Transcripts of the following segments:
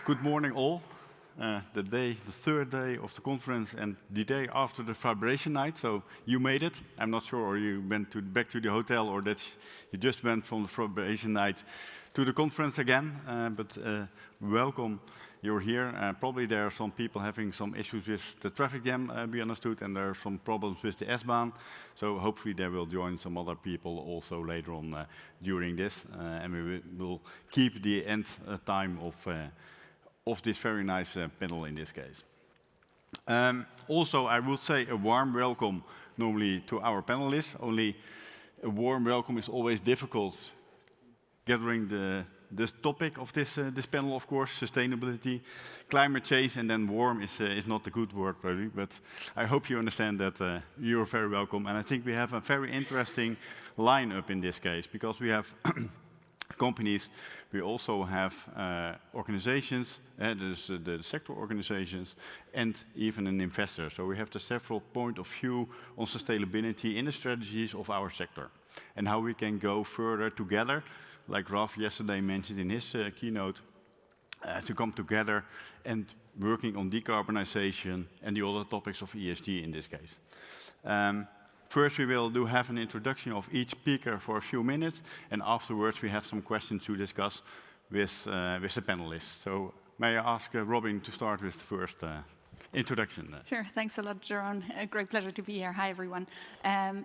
Good morning all. The third day of the conference and the day after the vibration night, so you made it. I'm not sure, or you went back to the hotel, or that you just went from the vibration night to the conference again, but welcome. You're here. Probably there are some people having some issues with the traffic jam, we understood, and there are some problems with the S-Bahn. So hopefully they will join some other people also later on during this, and we will keep the end time of this very nice panel in this case. Also, I would say a warm welcome normally to our panelists. Only a warm welcome is always difficult gathering this topic of this panel, of course, sustainability, climate change, and then warm is not a good word, probably, but I hope you understand that you're very welcome. And I think we have a very interesting lineup in this case, because we have companies, we also have organizations, there's the sector organizations, and even an investor. So we have the several point of view on sustainability in the strategies of our sector, and how we can go further together, like Raf yesterday mentioned in his keynote, to come together and working on decarbonization and the other topics of ESG in this case. First, we will have an introduction of each speaker for a few minutes, and afterwards we have some questions to discuss with the panelists. So may I ask Robin to start with the first introduction. Sure, thanks a lot, Jeroen. A great pleasure to be here. Hi, everyone.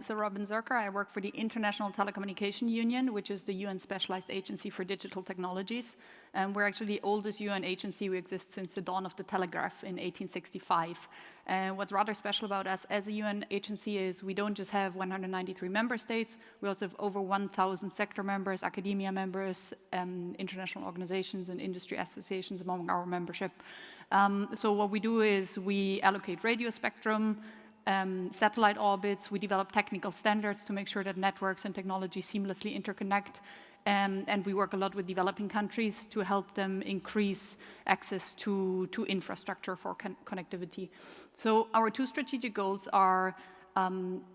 So Robin Zerker, I work for the International Telecommunication Union, which is the UN specialized agency for digital technologies. We're actually the oldest UN agency. We exist since the dawn of the telegraph in 1865. What's rather special about us as a UN agency is we don't just have 193 member states, we also have over 1,000 sector members, academia members, international organizations and industry associations among our membership. So what we do is we allocate radio spectrum, satellite orbits, we develop technical standards to make sure that networks and technology seamlessly interconnect, and we work a lot with developing countries to help them increase access to infrastructure for connectivity. So our two strategic goals are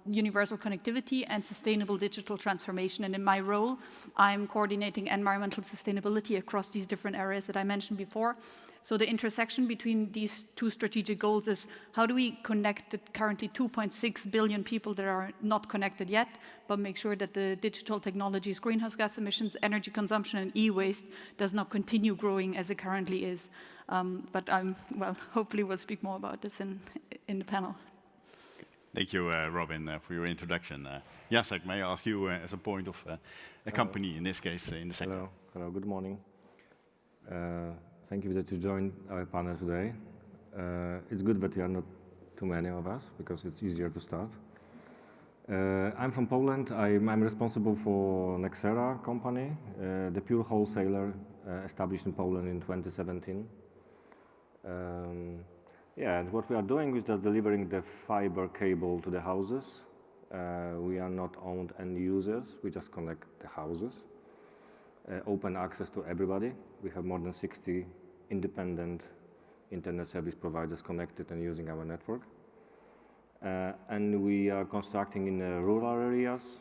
universal connectivity and sustainable digital transformation. And in my role, I'm coordinating environmental sustainability across these different areas that I mentioned before. So the intersection between these two strategic goals is how do we connect the currently 2.6 billion people that are not connected yet, but make sure that the digital technologies, greenhouse gas emissions, energy consumption, and e-waste does not continue growing as it currently is. But hopefully we'll speak more about this in the panel. Thank you, Robin, for your introduction. Jacek, may I ask you, as a point of a company, in this case, in the sector? Hello, good morning. Thank you that you joined our panel today. It's good that there are not too many of us, because it's easier to start. I'm from Poland. I'm responsible for Nexera company, the pure wholesaler established in Poland in 2017. Yeah, and what we are doing is just delivering the fiber cable to the houses. We are not owned end users, we just connect the houses. Open access to everybody. We have more than 60 independent internet service providers connected and using our network. And we are constructing in rural areas,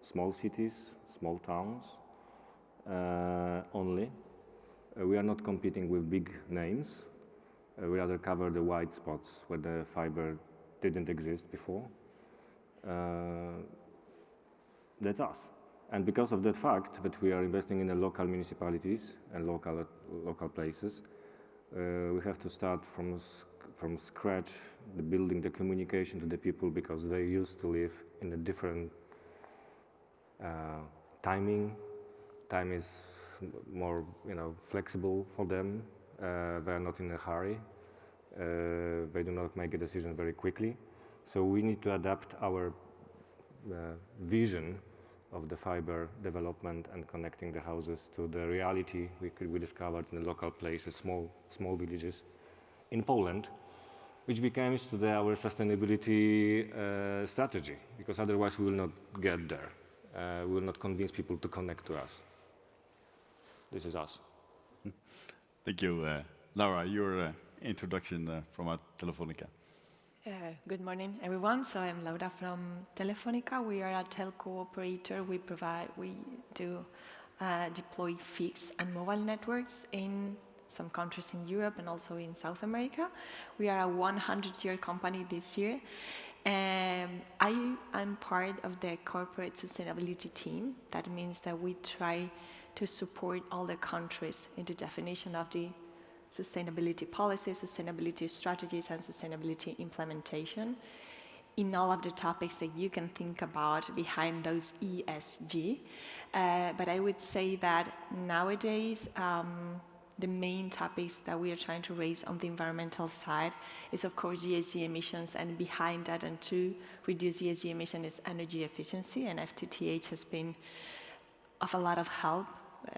small cities, small towns only. We are not competing with big names. We rather cover the white spots where the fiber didn't exist before. That's us. And because of that fact that we are investing in the local municipalities and local places, we have to start from scratch, building the communication to the people, because they used to live in a different timing. Time is more, flexible for them. They are not in a hurry. They do not make a decision very quickly. So we need to adapt our vision of the fiber development and connecting the houses to the reality we discovered in the local places, small villages in Poland, which becomes today our sustainability strategy, because otherwise we will not get there. We will not convince people to connect to us. This is us. Thank you. Laura, your introduction from Telefonica. Good morning, everyone. So I'm Laura from Telefonica. We are a telco operator. We do deploy fixed and mobile networks in some countries in Europe and also in South America. We are a 100-year company this year. I'm part of the corporate sustainability team. That means that we try to support all the countries in the definition of the sustainability policies, sustainability strategies, and sustainability implementation in all of the topics that you can think about behind those ESG. But I would say that nowadays, the main topics that we are trying to raise on the environmental side is, of course, ESG emissions, and behind that, and to reduce ESG emission, is energy efficiency, and FTTH has been of a lot of help.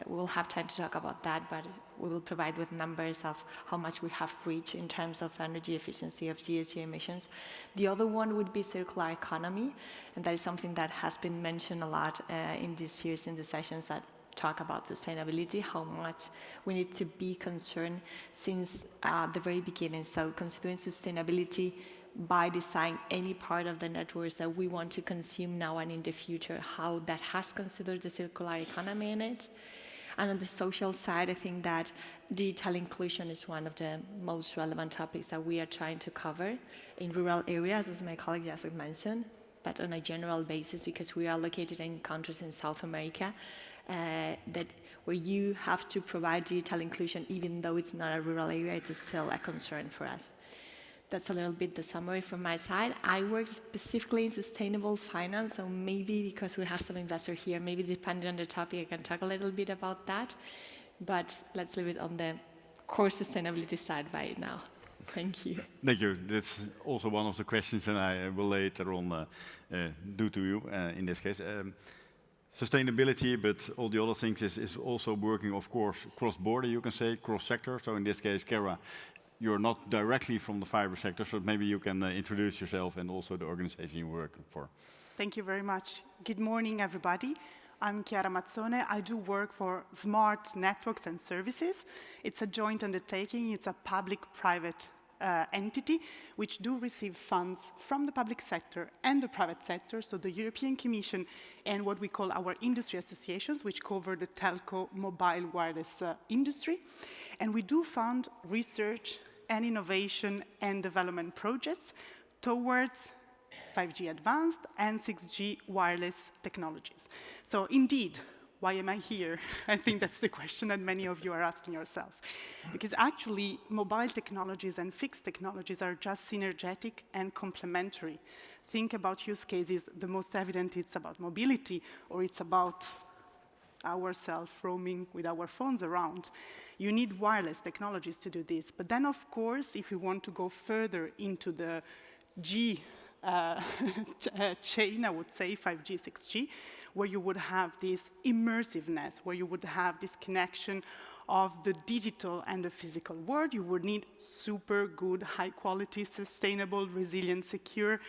We'll have time to talk about that, but we will provide with numbers of how much we have reached in terms of energy efficiency of ESG emissions. The other one would be circular economy, and that is something that has been mentioned a lot in these years in the sessions that talk about sustainability, how much we need to be concerned since the very beginning. So considering sustainability by design, any part of the networks that we want to consume now and in the future, how that has considered the circular economy in it. And on the social side, I think that digital inclusion is one of the most relevant topics that we are trying to cover in rural areas, as my colleague Jacek mentioned, but on a general basis, because we are located in countries in South America where you have to provide digital inclusion, even though it's not a rural area, it's still a concern for us. That's a little bit the summary from my side. I work specifically in sustainable finance, so maybe because we have some investors here, maybe depending on the topic, I can talk a little bit about that. But let's leave it on the core sustainability side right now. Thank you. Thank you. That's also one of the questions, and I will later on do to you in this case. Sustainability, but all the other things is also working, of course, cross-border, you can say, cross-sector. So in this case, Kara, you're not directly from the fiber sector, so maybe you can introduce yourself and also the organization you work for. Thank you very much. Good morning, everybody. I'm Chiara Mazzone. I do work for Smart Networks and Services. It's a joint undertaking. It's a public-private entity which do receive funds from the public sector and the private sector, so the European Commission and what we call our industry associations, which cover the telco mobile wireless industry. And we do fund research and innovation and development projects towards 5G advanced and 6G wireless technologies. So indeed, why am I here? I think that's the question that many of you are asking yourself. Because actually, mobile technologies and fixed technologies are just synergetic and complementary. Think about use cases. The most evident, it's about mobility, or it's about ourselves roaming with our phones around. You need wireless technologies to do this. But then, of course, if you want to go further into the G chain, I would say 5G, 6G, where you would have this immersiveness, where you would have this connection of the digital and the physical world, you would need super good, high quality, sustainable, resilient, secure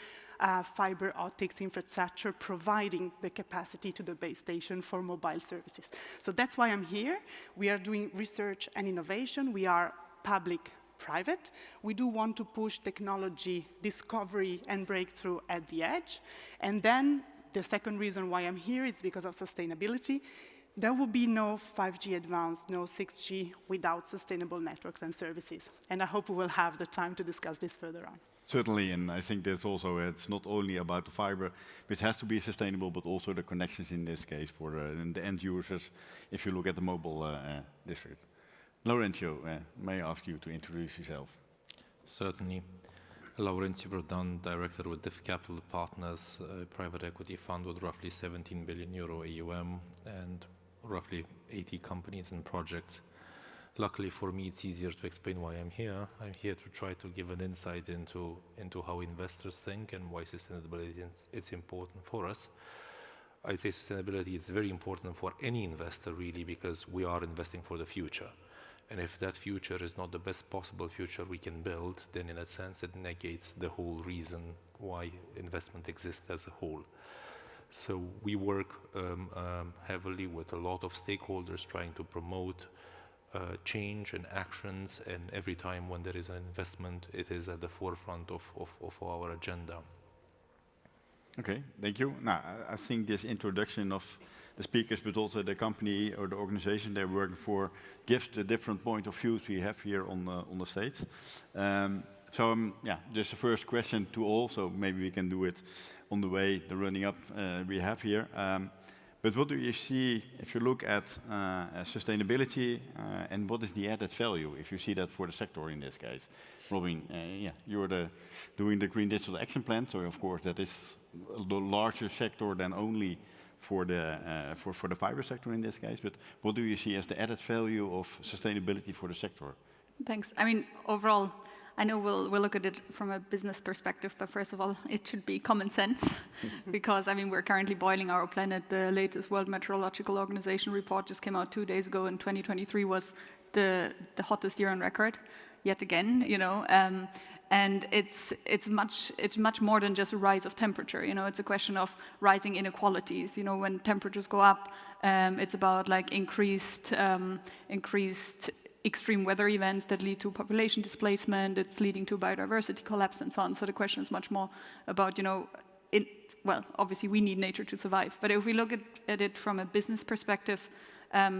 fiber optics infrastructure, providing the capacity to the base station for mobile services. So that's why I'm here. We are doing research and innovation. We are public-private. We do want to push technology discovery and breakthrough at the edge. And then the second reason why I'm here is because of sustainability. There will be no 5G advanced, no 6G without sustainable networks and services. And I hope we will have the time to discuss this further on. Certainly, and I think that's also, it's not only about the fiber, it has to be sustainable, but also the connections in this case for the end users, if you look at the mobile district. Laurencio, may I ask you to introduce yourself? Certainly. Laurencio Brodan, director with Diff Capital Partners, a private equity fund with roughly 17 billion euro AUM and roughly 80 companies and projects. Luckily for me, it's easier to explain why I'm here. I'm here to try to give an insight into how investors think and why sustainability is important for us. I'd say sustainability is very important for any investor, really, because we are investing for the future. And if that future is not the best possible future we can build, then in a sense it negates the whole reason why investment exists as a whole. So we work heavily with a lot of stakeholders trying to promote change and actions, and every time when there is an investment, it is at the forefront of our agenda. Okay, thank you. Now, I think this introduction of the speakers, but also the company or the organization they're working for, gives the different point of views we have here on the stage. Yeah, just the first question to all, so maybe we can do it on the way, the running up we have here. But what do you see if you look at sustainability and what is the added value, if you see that for the sector in this case? Robin, yeah, you're doing the Green Digital Action Plan, so of course that is the larger sector than only for the fiber sector in this case. But what do you see as the added value of sustainability for the sector? Thanks. I mean, overall, I know we'll look at it from a business perspective, but first of all, it should be common sense, because I mean we're currently boiling our planet. The latest World Meteorological Organization report just came out 2 days ago, and 2023 was the hottest year on record, yet again. You know, and it's much more than just a rise of temperature. You know, it's a question of rising inequalities. You know, when temperatures go up, it's about like increased extreme weather events that lead to population displacement. It's leading to biodiversity collapse and so on. So the question is much more about, you know, well, obviously we need nature to survive. But if we look at it from a business perspective,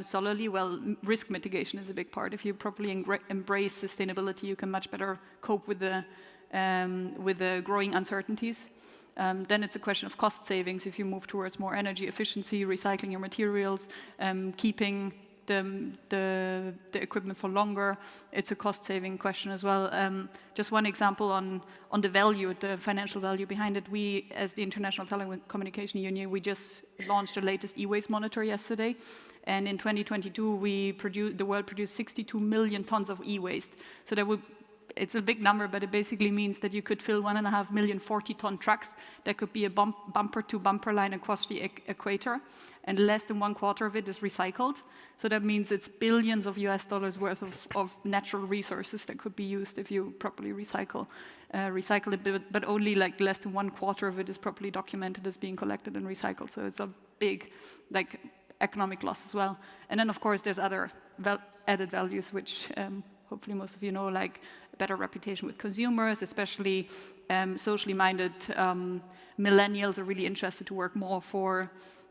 solely, well, risk mitigation is a big part. If you properly embrace sustainability, you can much better cope with the growing uncertainties. Then it's a question of cost savings. If you move towards more energy efficiency, recycling your materials, keeping the equipment for longer, it's a cost-saving question as well. Just one example on the value, the financial value behind it. We, as the International Telecommunication Union, we just launched the latest e-waste monitor yesterday, and in 2022 the world produced 62 million tons of e-waste. So it's a big number, but it basically means that you could fill 1.5 million 40-ton trucks. That could be a bumper-to-bumper line across the equator, and less than 1/4 of it is recycled. So that means it's billions of US dollars worth of natural resources that could be used if you properly recycle it, but only like less than 1/4 of it is properly documented as being collected and recycled. So it's a big like economic loss as well. And then of course there's other added values which hopefully most of you know, like better reputation with consumers, especially socially minded millennials are really interested to work more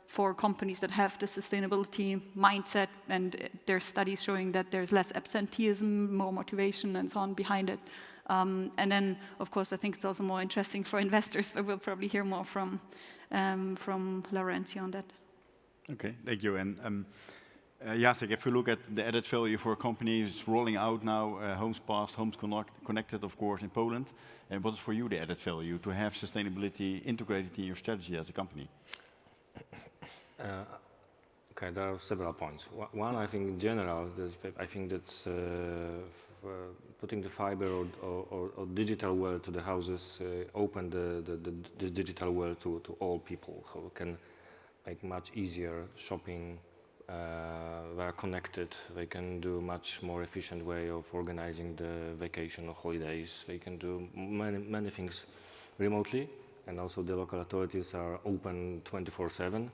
for companies that have the sustainability mindset, and there's studies showing that there's less absenteeism, more motivation and so on behind it. And then, of course, I think it's also more interesting for investors, but we'll probably hear more from Laurentia on that. Okay, thank you. And Jacek, if you look at the added value for companies rolling out now, Homes Passed, Homes Connected, of course, in Poland, and what is for you the added value to have sustainability integrated in your strategy as a company? Okay, there are several points. One, I think in general, I think that's putting the fiber or digital world to the houses, open the digital world to all people who can make much easier shopping. They are connected. They can do much more efficient way of organizing the vacation or holidays. They can do many things remotely, and also the local authorities are open 24/7.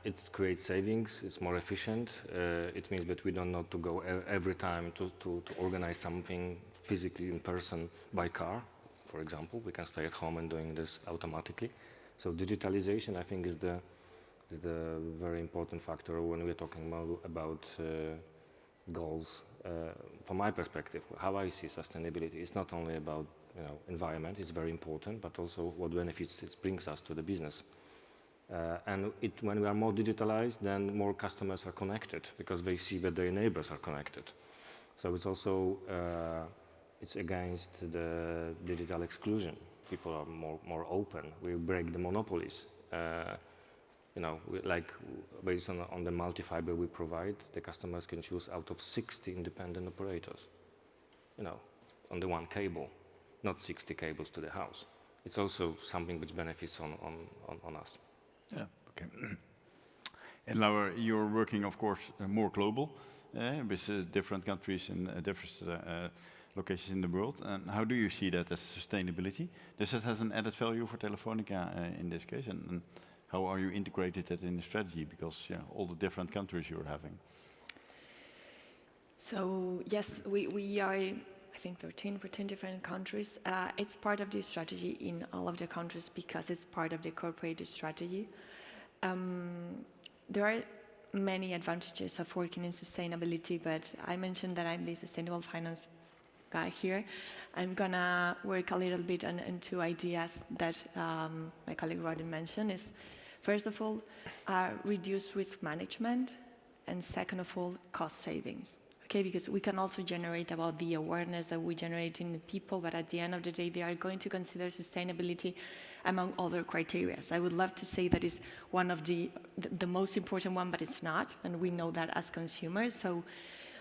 It creates savings. It's more efficient. It means that we don't need to go every time to organize something physically in person by car, for example. We can stay at home and doing this automatically. So digitalization, I think, is the very important factor when we're talking about goals. From my perspective, how I see sustainability is not only about environment, it's very important, but also what benefits it brings us to the business. And when we are more digitalized, then more customers are connected because they see that their neighbors are connected. So it's also it's against the digital exclusion. People are more open. We break the monopolies. Like based on the multi-fiber we provide, the customers can choose out of 60 independent operators, on the one cable, not 60 cables to the house. It's also something which benefits on us. Yeah, okay. And Laura, you're working, of course, more global, with different countries and different locations in the world. And how do you see that as sustainability? Does it has an added value for Telefónica in this case? And how are you integrated that in the strategy? Because all the different countries you're having. So yes, we are, I think, 13 different countries. It's part of the strategy in all of the countries because it's part of the corporate strategy. there are many advantages of working in sustainability, but I mentioned that I'm the sustainable finance guy here. I'm gonna work a little bit on 2 ideas that my colleague Rodin mentioned is, first of all, reduce risk management, and second of all, cost savings. Okay, because we can also generate about the awareness that we generate in the people, but at the end of the day, they are going to consider sustainability among other criteria. I would love to say that is one of the most important one, but it's not, and we know that as consumers. So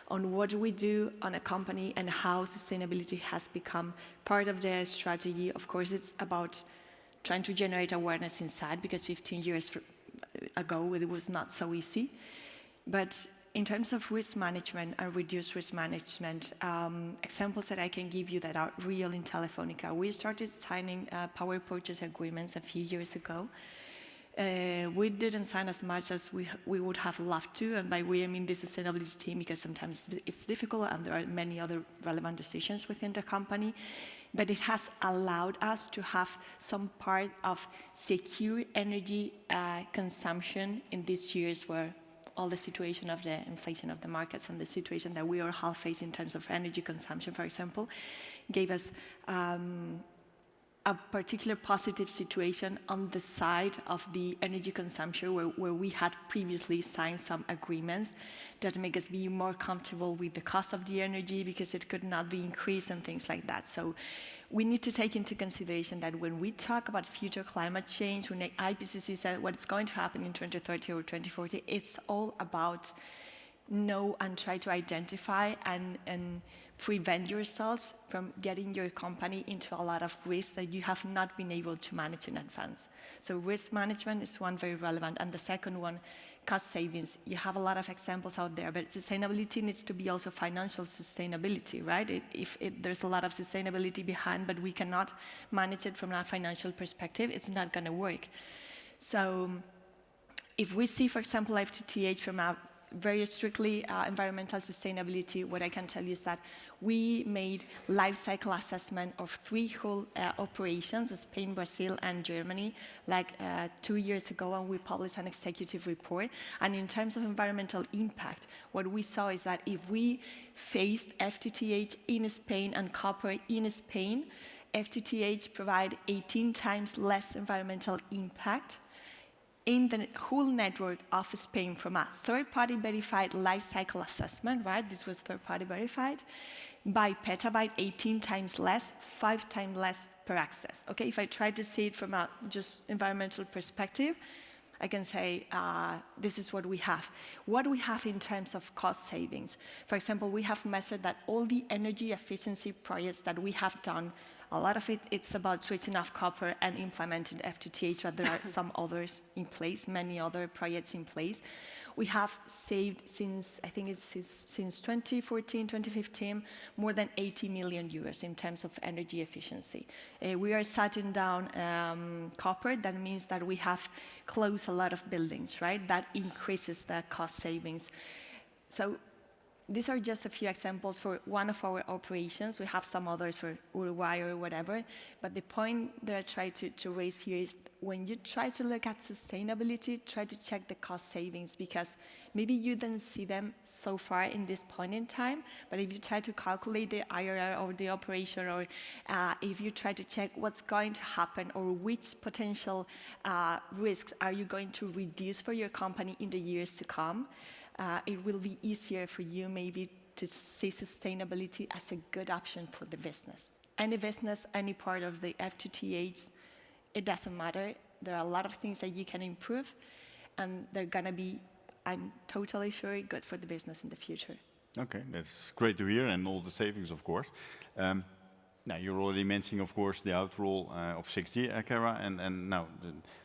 on what we do on a company and how sustainability has become part of their strategy, of course, it's about trying to generate awareness inside, because 15 years ago, it was not so easy. But in terms of risk management and reduced risk management, examples that I can give you that are real in Telefonica. We started signing power purchase agreements a few years ago. We didn't sign as much as we would have loved to, and by we I mean the sustainability team, because sometimes it's difficult and there are many other relevant decisions within the company. But it has allowed us to have some part of secure energy consumption in these years where all the situation of the inflation of the markets and the situation that we are all facing in terms of energy consumption, for example, gave us a particular positive situation on the side of the energy consumption where we had previously signed some agreements that make us be more comfortable with the cost of the energy because it could not be increased and things like that. So we need to take into consideration that when we talk about future climate change, when the IPCC said what's going to happen in 2030 or 2040, it's all about know and try to identify and prevent yourselves from getting your company into a lot of risks that you have not been able to manage in advance. So risk management is one very relevant, and the second one, cost savings. You have a lot of examples out there, but sustainability needs to be also financial sustainability, right? There's a lot of sustainability behind, but we cannot manage it from a financial perspective, it's not gonna work. So if we see, for example, FTTH from a very strictly environmental sustainability, what I can tell you is that we made life cycle assessment of 3 whole operations, Spain, Brazil, and Germany, like 2 years ago, and we published an executive report. And in terms of environmental impact, what we saw is that if we faced FTTH in Spain and copper in Spain, FTTH provide 18 times less environmental impact in the whole network of Spain from a third-party verified life cycle assessment, right? This was third-party verified, by petabyte, 18 times less, 5 times less per access. Okay, if I try to see it from a just environmental perspective, I can say this is what we have. What we have in terms of cost savings. For example, we have measured that all the energy efficiency projects that we have done, a lot of it's about switching off copper and implementing FTTH, but there are some others in place, many other projects in place. We have saved since, I think it's since 2014, 2015, more than 80 million euros in terms of energy efficiency. We are shutting down copper. That means that we have closed a lot of buildings, right? That increases the cost savings. So these are just a few examples for one of our operations. We have some others for Uruguay or whatever, but the point that I try to raise here is when you try to look at sustainability, try to check the cost savings, because maybe you didn't see them so far in this point in time, but if you try to calculate the IRR of the operation, or if you try to check what's going to happen or which potential risks are you going to reduce for your company in the years to come, it will be easier for you maybe to see sustainability as a good option for the business. Any business, any part of the FTTH, it doesn't matter. There are a lot of things that you can improve, and they're gonna be, I'm totally sure, good for the business in the future. Okay, that's great to hear, and all the savings, of course. Now, you're already mentioning, of course, the outroll of 6G, Kara, and now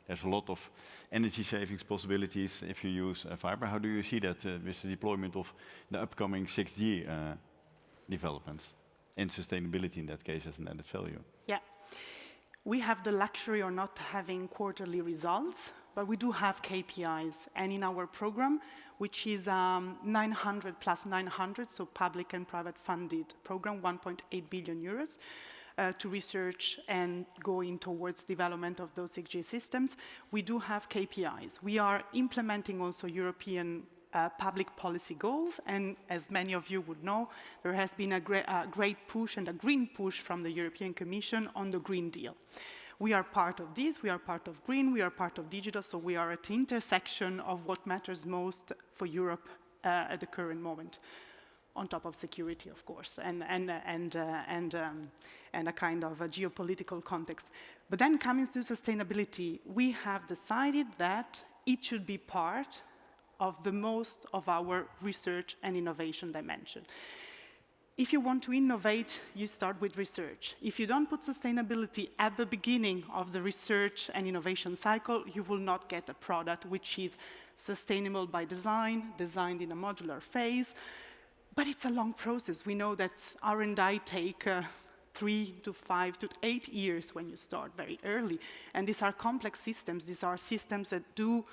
there's a lot of energy savings possibilities if you use fiber. How do you see that with the deployment of the upcoming 6G developments and sustainability in that case as an added value? Yeah. We have the luxury of not having quarterly results, but we do have KPIs. And in our program, which is 900 plus 900, so public and private funded program, 1.8 billion euros, to research and going towards development of those 6G systems. We do have KPIs. We are implementing also European public policy goals, and as many of you would know, there has been a great push and a green push from the European Commission on the Green Deal. We are part of this, we are part of green, we are part of digital, so we are at the intersection of what matters most for Europe at the current moment, on top of security, of course, and a kind of a geopolitical context. But then coming to sustainability, we have decided that it should be part of the most of our research and innovation dimension. If you want to innovate, you start with research. If you don't put sustainability at the beginning of the research and innovation cycle, you will not get a product which is sustainable by design, designed in a modular phase. But it's a long process. We know that R&D take 3 to 5 to 8 years when you start very early. And these are complex systems. These are systems that do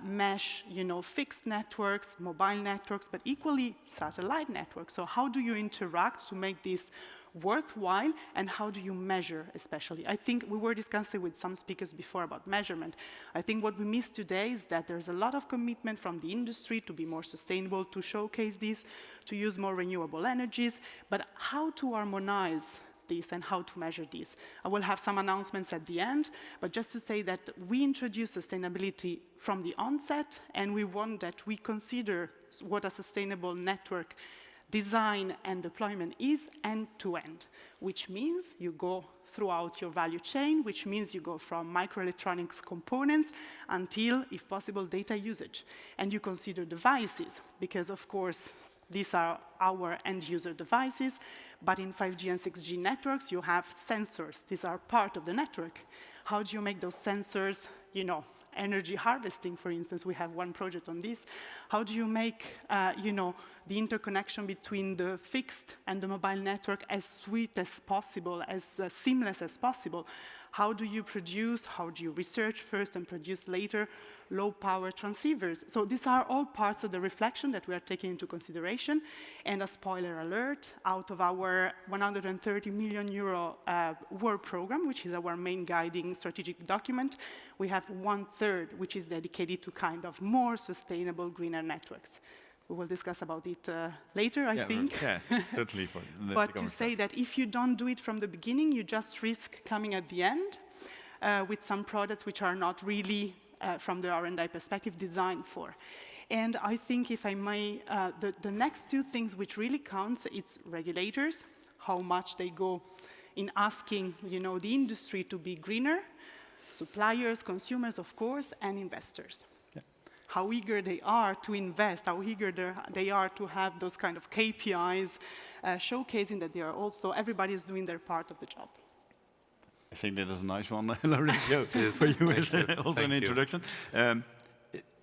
mesh, fixed networks, mobile networks, but equally satellite networks. So how do you interact to make this worthwhile, and how do you measure, especially? I think we were discussing with some speakers before about measurement. I think what we miss today is that there's a lot of commitment from the industry to be more sustainable, to showcase this, to use more renewable energies, but how to harmonize this and how to measure this. I will have some announcements at the end, but just to say that we introduce sustainability from the onset, and we want that we consider what a sustainable network design and deployment is end-to-end, which means you go throughout your value chain, which means you go from microelectronics components until, if possible, data usage. And you consider devices, because of course, these are our end-user devices, but in 5G and 6G networks, you have sensors. These are part of the network. How do you make those sensors, energy harvesting, for instance? We have one project on this. How do you make, the interconnection between the fixed and the mobile network as sweet as possible, as seamless as possible? How do you produce, how do you research first and produce later low-power transceivers? So these are all parts of the reflection that we are taking into consideration. And a spoiler alert, out of our 130 million euro work program, which is our main guiding strategic document, we have 1/3, which is dedicated to kind of more sustainable, greener networks. We will discuss about it later, I think. Yeah, certainly. But to say that if you don't do it from the beginning, you just risk coming at the end with some products which are not really, from the R&D perspective, designed for. And I think, if I may, the next two things which really counts, it's regulators, how much they go in asking, the industry to be greener, suppliers, consumers, of course, and investors. How eager they are to invest, how eager they are to have those kind of KPIs, showcasing that they are also, everybody is doing their part of the job. I think that is a nice one, Laurencio, for you as also an introduction.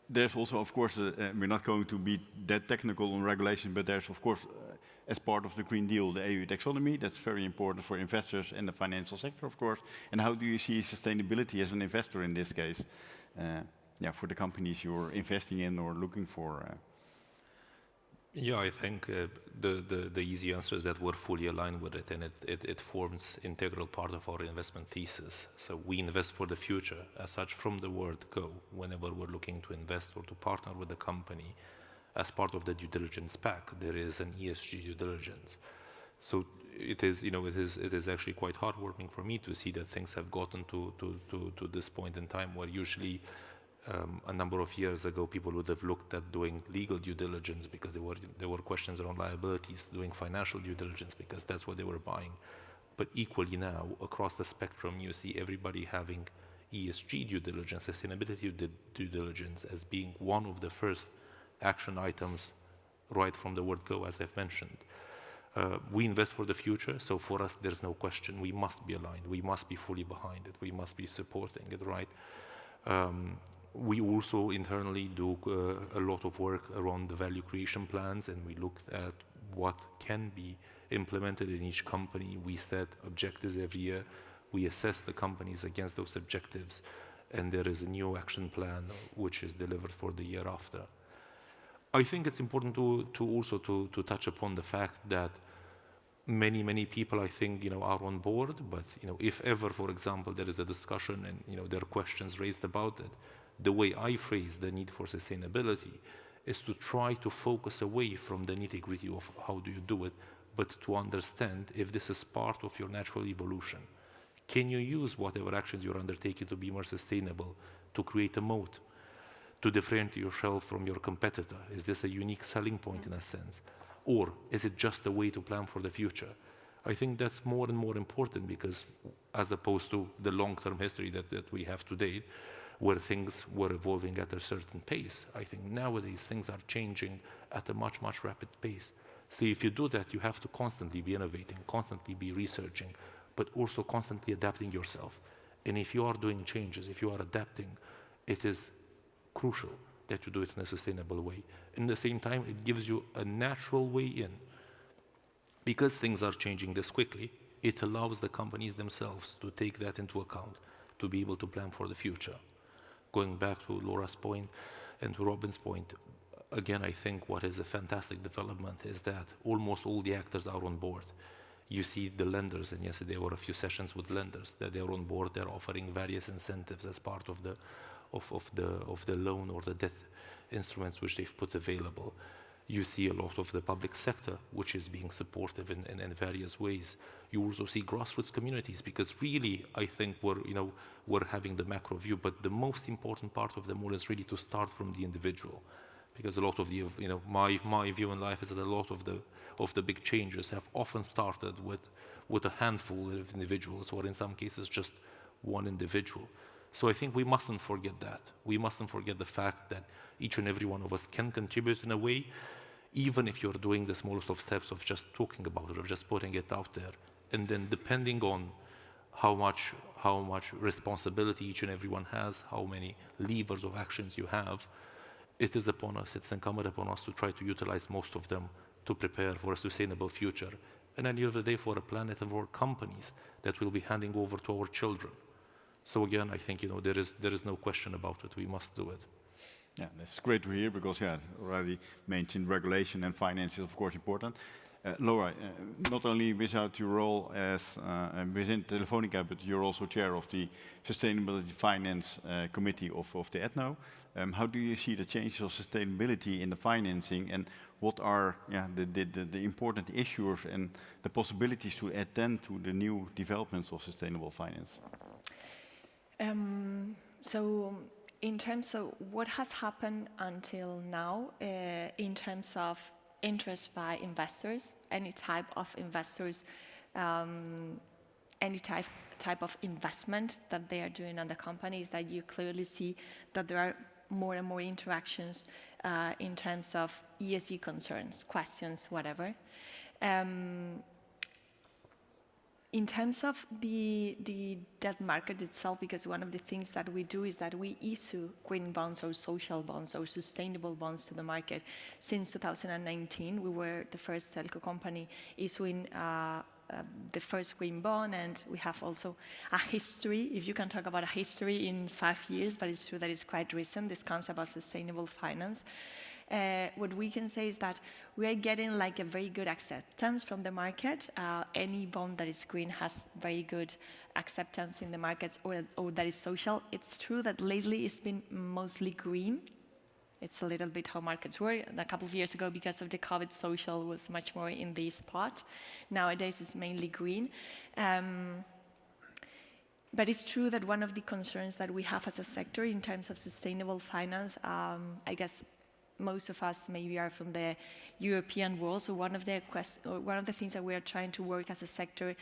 There's also, of course, we're not going to be that technical on regulation, but there's, of course, as part of the Green Deal, the EU taxonomy. That's very important for investors and the financial sector, of course. And how do you see sustainability as an investor in this case? For the companies you're investing in or looking for? Yeah, I think the easy answer is that we're fully aligned with it, and it forms integral part of our investment thesis. So we invest for the future, as such, from the word go. Whenever we're looking to invest or to partner with a company, as part of the due diligence pack, there is an ESG due diligence. So it is actually quite heartwarming for me to see that things have gotten to this point in time where usually a number of years ago, people would have looked at doing legal due diligence because there were questions around liabilities, doing financial due diligence because that's what they were buying. But equally now, across the spectrum, you see everybody having ESG due diligence, sustainability due diligence as being one of the first action items right from the word go, as I've mentioned. We invest for the future, so for us, there's no question. We must be aligned. We must be fully behind it. We must be supporting it, right? We also internally do a lot of work around the value creation plans, and we look at what can be implemented in each company. We set objectives every year. We assess the companies against those objectives, and there is a new action plan which is delivered for the year after. I think it's important to also touch upon the fact that many people, I think, are on board. But if ever, for example, there is a discussion and there are questions raised about it, the way I phrase the need for sustainability is to try to focus away from the nitty-gritty of how do you do it, but to understand if this is part of your natural evolution. Can you use whatever actions you're undertaking to be more sustainable, to create a moat, to differentiate yourself from your competitor? Is this a unique selling point in a sense? Or is it just a way to plan for the future? I think that's more and more important, because as opposed to the long-term history that we have today, where things were evolving at a certain pace, I think nowadays things are changing at a much rapid pace. So if you do that, you have to constantly be innovating, constantly be researching, but also constantly adapting yourself. And if you are doing changes, if you are adapting, it is crucial that you do it in a sustainable way. In the same time, it gives you a natural way in. Because things are changing this quickly, it allows the companies themselves to take that into account, to be able to plan for the future. Going back to Laura's point and to Robin's point, again, I think what is a fantastic development is that almost all the actors are on board. You see the lenders, and yesterday there were a few sessions with lenders, that they're on board, they're offering various incentives as part of the loan or the debt instruments which they've put available. You see a lot of the public sector, which is being supportive in various ways. You also see grassroots communities, because really, I think we're having the macro view, but the most important part of them all is really to start from the individual. Because a lot of the, my view in life is that a lot of the big changes have often started with a handful of individuals, or in some cases just one individual. So I think we mustn't forget that. We mustn't forget the fact that each and every one of us can contribute in a way, even if you're doing the smallest of steps of just talking about it, of just putting it out there. And then depending on how much responsibility each and everyone has, how many levers of actions you have, it is upon us, it's incumbent upon us to try to utilize most of them to prepare for a sustainable future. And at the end of the day, for a planet and for companies that we'll be handing over to our children. So again, I think there is no question about it. We must do it. Yeah, that's great to hear, because already mentioned regulation and finance is of course important. Laura, not only without your role as within Telefonica, but you're also chair of the Sustainability Finance Committee of the ETNO. How do you see the changes of sustainability in the financing, and what are the important issues and the possibilities to attend to the new developments of sustainable finance? So in terms of what has happened until now, in terms of interest by investors, any type of investors, any type of investment that they are doing on the companies, that you clearly see that there are more and more interactions in terms of ESG concerns, questions, whatever. In terms of the debt market itself, because one of the things that we do is that we issue green bonds or social bonds or sustainable bonds to the market. Since 2019, we were the first telco company issuing the first green bond, and we have also a history, if you can talk about a history in 5 years, but it's true that it's quite recent, this concept of sustainable finance. What we can say is that we are getting like a very good acceptance from the market. Any bond that is green has very good acceptance in the markets, or that is social. It's true that lately it's been mostly green. It's a little bit how markets were. A couple of years ago, because of the COVID, social was much more in this spot. Nowadays it's mainly green. But it's true that one of the concerns that we have as a sector in terms of sustainable finance, I guess most of us maybe are from the European world, so one of the things that we are trying to work as a sector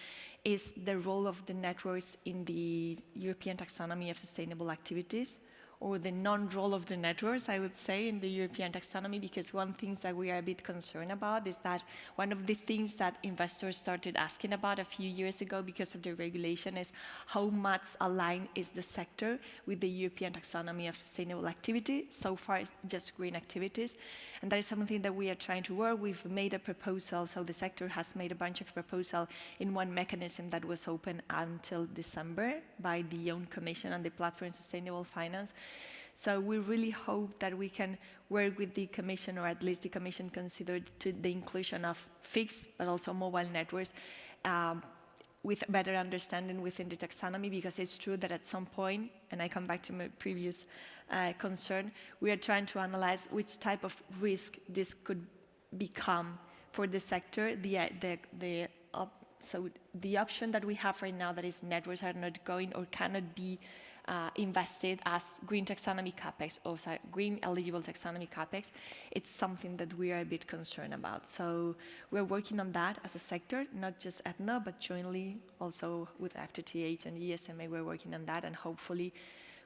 is the role of the networks in the European taxonomy of sustainable activities, or the non-role of the networks, I would say, in the European taxonomy, because one thing that we are a bit concerned about is that one of the things that investors started asking about a few years ago because of the regulation is how much aligned is the sector with the European taxonomy of sustainable activity. So far, it's just green activities. And that is something that we are trying to work. We've made a proposal, so the sector has made a bunch of proposals in one mechanism that was open until December by the own commission on the platform Sustainable Finance. So we really hope that we can work with the Commission, or at least the Commission considered to the inclusion of fixed but also mobile networks with better understanding within the taxonomy, because it's true that at some point, and I come back to my previous concern, we are trying to analyze which type of risk this could become for the sector. So the option that we have right now, that is networks are not going or cannot be invested as green taxonomy capex, or green eligible taxonomy capex, it's something that we are a bit concerned about. So we're working on that as a sector, not just ETNO, but jointly also with FTTH and ESMA, we're working on that, and hopefully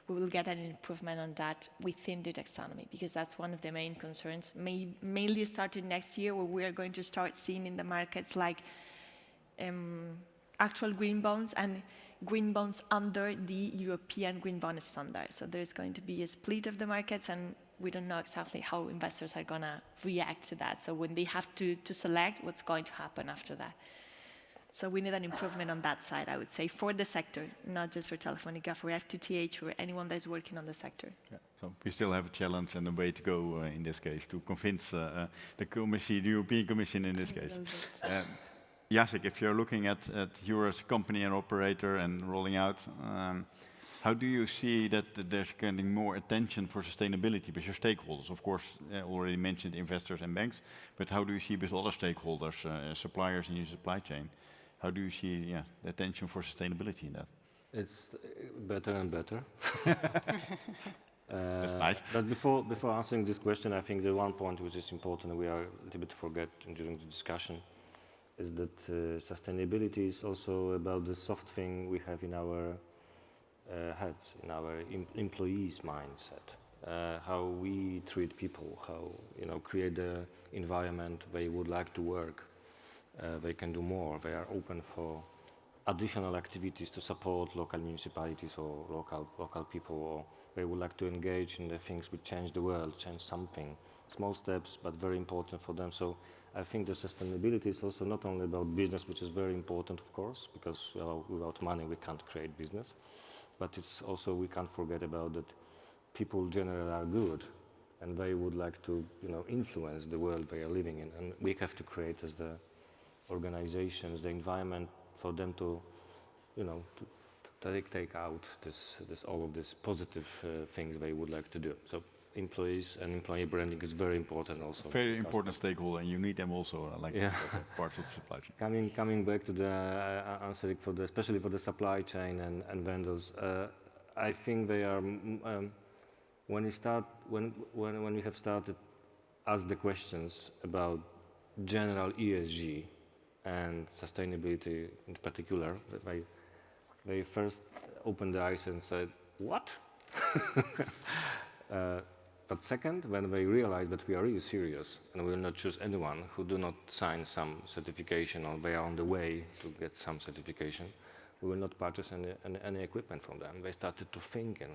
we will get an improvement on that within the taxonomy, because that's one of the main concerns, mainly starting next year, where we are going to start seeing in the markets like actual green bonds and green bonds under the European green bond standard. So there's going to be a split of the markets, and we don't know exactly how investors are going to react to that. So when they have to select, what's going to happen after that. So we need an improvement on that side, I would say, for the sector, not just for Telefonica, for FTTH, for anyone that is working on the sector. Yeah. So we still have a challenge and a way to go in this case to convince the Commission, the European Commission in this case. Jacek, if you're looking at you as a company and operator and rolling out, how do you see that there's getting more attention for sustainability with your stakeholders? Of course, already mentioned investors and banks, but how do you see with other stakeholders, suppliers in your supply chain? How do you see the attention for sustainability in that? It's better and better. That's nice. But before answering this question, I think the one point which is important, we are a little bit forget during the discussion, is that sustainability is also about the soft thing we have in our heads, in our employees' mindset, how we treat people, how create the environment they would like to work. They can do more. They are open for additional activities to support local municipalities or local people, or they would like to engage in the things which change the world, change something. Small steps, but very important for them. So I think the sustainability is also not only about business, which is very important, of course, because without money we can't create business. But it's also, we can't forget about that people generally are good, and they would like to influence the world they are living in. And we have to create, as the organizations, the environment for them to take out all of these positive things they would like to do. So employees and employee branding is very important also. Very important stakeholder, and you need them also, parts of the supply chain. Coming back to the answering especially for the supply chain and vendors, I think they are when we have started ask the questions about general ESG and sustainability in particular, they first opened their eyes and said, "What?" But second, when they realize that we are really serious and we will not choose anyone who do not sign some certification, or they are on the way to get some certification, we will not purchase any equipment from them. They started to think, and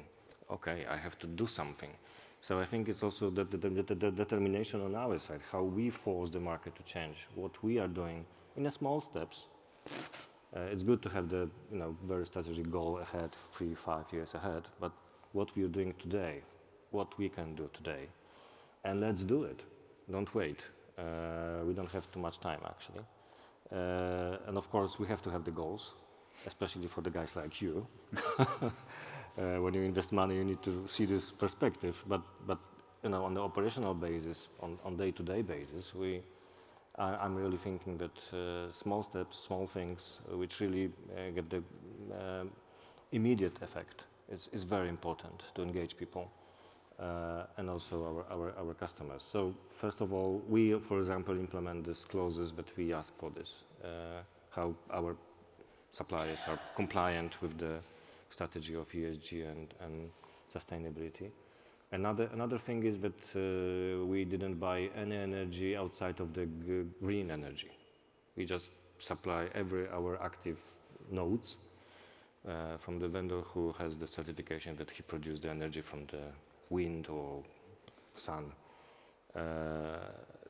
okay, I have to do something. So I think it's also the determination on our side, how we force the market to change, what we are doing in small steps. It's good to have the very strategic goal ahead, 3-5 years ahead, but what we are doing today, what we can do today, and let's do it. Don't wait. We don't have too much time, actually. And of course, we have to have the goals, especially for the guys like you. When you invest money, you need to see this perspective. But on the operational basis, on day-to-day basis, I'm really thinking that small steps, small things, which really get the immediate effect, is very important to engage people. And also our customers. So first of all, we, for example, implement these clauses that we ask for this, how our suppliers are compliant with the strategy of ESG and sustainability. Another thing is that we didn't buy any energy outside of the green energy. We just supply our active nodes from the vendor who has the certification that he produced the energy from the wind or sun.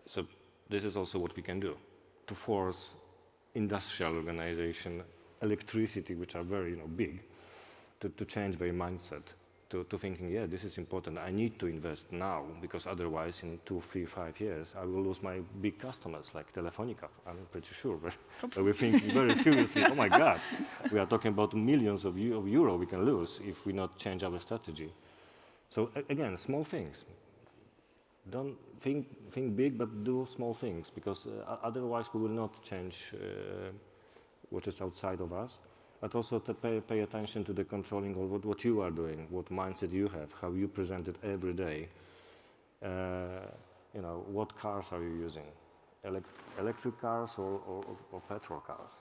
So this is also what we can do to force industrial organization, electricity, which are very big, to change their mindset to thinking, yeah, this is important. I need to invest now because otherwise, in 2, 3, 5 years, I will lose my big customers like Telefonica. I'm pretty sure. But we're thinking very seriously. Oh my God, we are talking about millions of euro we can lose if we not change our strategy. So again, small things. Don't think big, but do small things because otherwise we will not change what is outside of us. But also to pay attention to the controlling of what you are doing, what mindset you have, how you present it every day. You know, what cars are you using? Electric cars or petrol cars?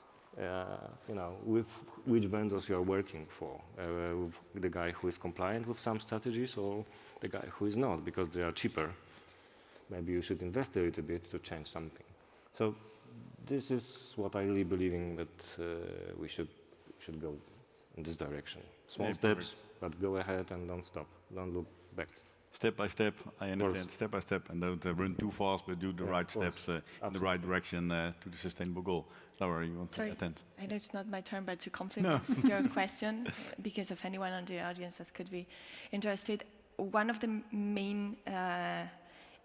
You know, with which vendors you are working for? With the guy who is compliant with some strategies or the guy who is not because they are cheaper? Maybe you should invest a little bit to change something. So this is what I really believe in, that we should go in this direction. Small steps, but go ahead and don't stop. Don't look back. Step by step, I understand. Step by step, and don't run too fast, but do the right steps in the right direction to the sustainable goal. Laura, you want to attend? I know it's not my turn, but to complement your question, because of anyone on the audience that could be interested, one of the main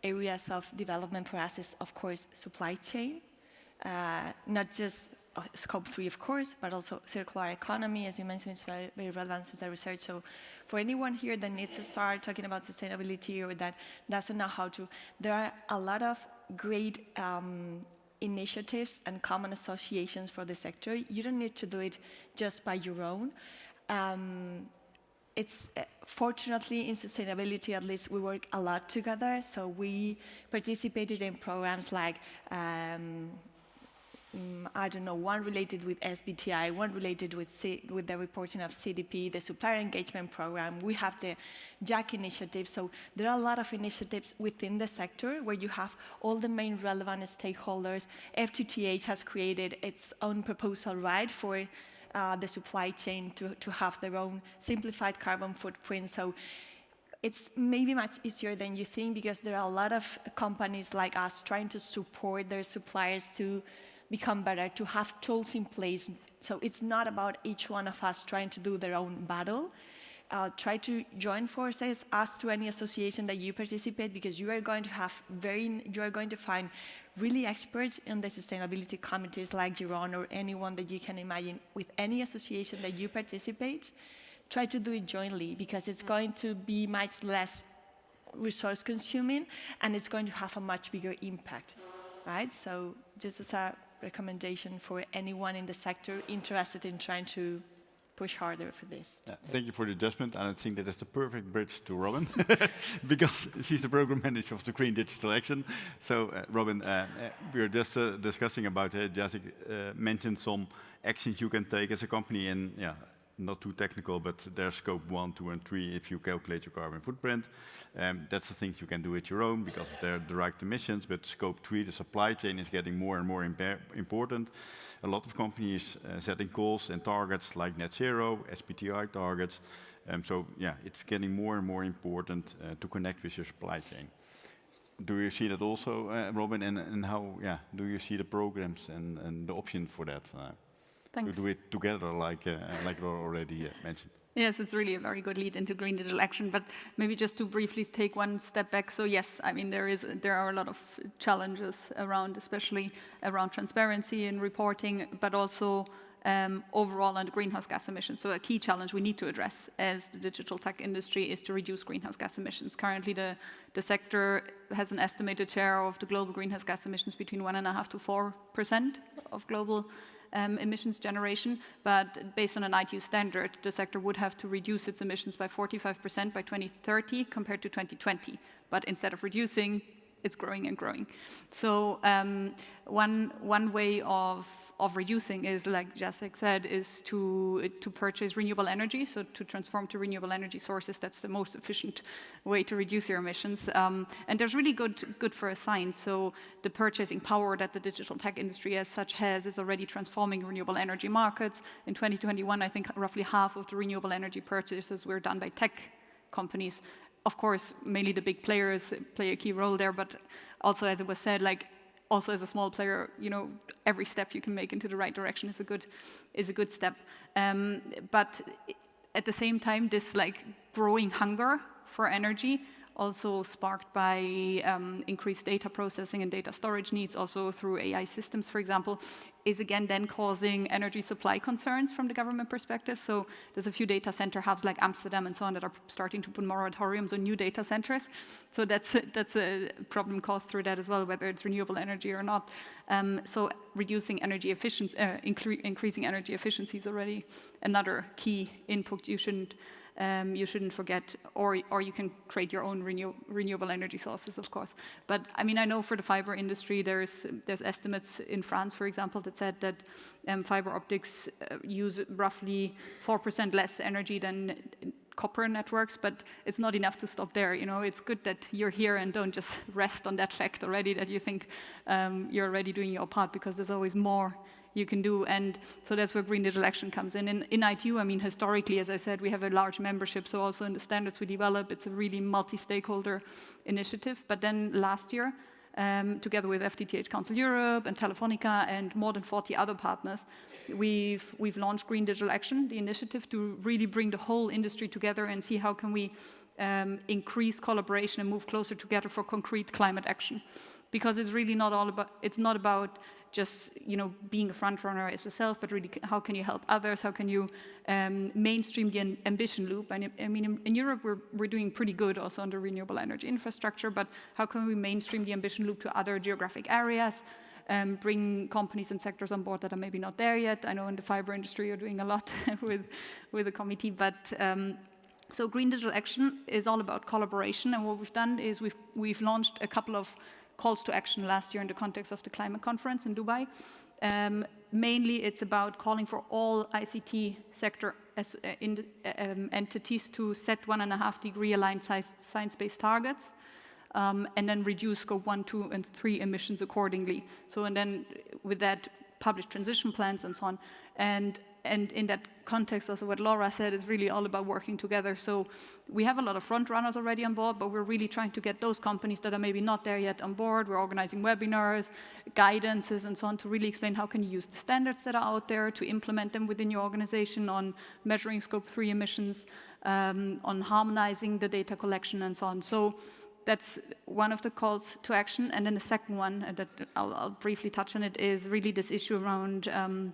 areas of development for us is, of course, supply chain. Not just scope 3, of course, but also circular economy, as you mentioned, is very, very relevant to the research. So for anyone here that needs to start talking about sustainability or that doesn't know how to, there are a lot of great initiatives and common associations for the sector. You don't need to do it just by your own. It's fortunately in sustainability, at least we work a lot together. So we participated in programs like I don't know, one related with SBTI, one related with the reporting of CDP, the supplier engagement program. We have the JAC initiative. So there are a lot of initiatives within the sector where you have all the main relevant stakeholders. FTTH has created its own proposal, right, for the supply chain to have their own simplified carbon footprint. So it's maybe much easier than you think because there are a lot of companies like us trying to support their suppliers to become better, to have tools in place. So it's not about each one of us trying to do their own battle. Try to join forces, ask to any association that you participate, because you are going to find really experts in the sustainability committees like Giron or anyone that you can imagine with any association that you participate. Try to do it jointly because it's going to be much less resource consuming and it's going to have a much bigger impact, right? So just as a recommendation for anyone in the sector interested in trying to push harder for this. Thank you for the adjustment, and I think that is the perfect bridge to Robin, because she's the program manager of the Green Digital Action. So, Robin, we were just discussing about, Jacek mentioned some actions you can take as a company, and not too technical, but there's scope 1, 2, and 3 if you calculate your carbon footprint. That's the things you can do at your own because of their direct emissions, but scope 3, the supply chain, is getting more and more important. A lot of companies setting goals and targets like net zero, SBTI targets. So it's getting more and more important to connect with your supply chain. Do you see that also, Robin, and how do you see the programs and the option for that? Thanks. To do it together, like Laura already mentioned. Yes, it's really a very good lead into Green Digital Action, but maybe just to briefly take one step back. So yes, I mean, there are a lot of challenges around, especially around transparency and reporting, but also overall on the greenhouse gas emissions. So a key challenge we need to address as the digital tech industry is to reduce greenhouse gas emissions. Currently, the sector has an estimated share of the global greenhouse gas emissions between 1.5% to 4% of global emissions generation, but based on an ITU standard, the sector would have to reduce its emissions by 45% by 2030 compared to 2020. But instead of reducing, it's growing and growing. So one way of reducing is, like Jacek said, is to purchase renewable energy, so to transform to renewable energy sources. That's the most efficient way to reduce your emissions. And there's really good for a sign. So the purchasing power that the digital tech industry as such has is already transforming renewable energy markets. In 2021, I think roughly half of the renewable energy purchases were done by tech companies. Of course, mainly the big players play a key role there, but also, as it was said, also as a small player, every step you can make into the right direction is a good step. But at the same time, this like growing hunger for energy, also sparked by increased data processing and data storage needs, also through AI systems, for example, is again then causing energy supply concerns from the government perspective. So there's a few data center hubs like Amsterdam and so on that are starting to put moratoriums on new data centers. So that's a problem caused through that as well, whether it's renewable energy or not. So reducing energy efficiency, increasing energy efficiency is already another key input you shouldn't forget, or you can create your own renewable energy sources, of course. But I mean, I know for the fiber industry, there's estimates in France, for example, that said that fiber optics use roughly 4% less energy than copper networks, but it's not enough to stop there. You know, it's good that you're here and don't just rest on that fact already, that you think you're already doing your part, because there's always more you can do, and so that's where Green Digital Action comes in. In ITU, I mean, historically, as I said, we have a large membership, so also in the standards we develop, it's a really multi-stakeholder initiative. But then last year, together with FTTH Council Europe and Telefonica and more than 40 other partners, we've launched Green Digital Action, the initiative to really bring the whole industry together and see how can we increase collaboration and move closer together for concrete climate action. Because it's really not about just, you know, being a front runner as yourself, but really how can you help others? How can you mainstream the ambition loop? And I mean, in Europe, we're doing pretty good also on the renewable energy infrastructure, but how can we mainstream the ambition loop to other geographic areas? Bring companies and sectors on board that are maybe not there yet. I know in the fiber industry you're doing a lot with the committee, but so Green Digital Action is all about collaboration, and what we've done is we've launched a couple of calls to action last year in the context of the climate conference in Dubai. Mainly it's about calling for all ICT sector entities to set 1.5-degree aligned science-based targets, and then reduce scope 1, 2, and 3 emissions accordingly. So, and then with that, publish transition plans and so on. And in that context, also what Laura said is really all about working together. So we have a lot of front runners already on board, but we're really trying to get those companies that are maybe not there yet on board. We're organizing webinars, guidances, and so on to really explain how can you use the standards that are out there to implement them within your organization on measuring scope 3 emissions, on harmonizing the data collection and so on. So that's one of the calls to action. And then the second one, that I'll briefly touch on it, is really this issue around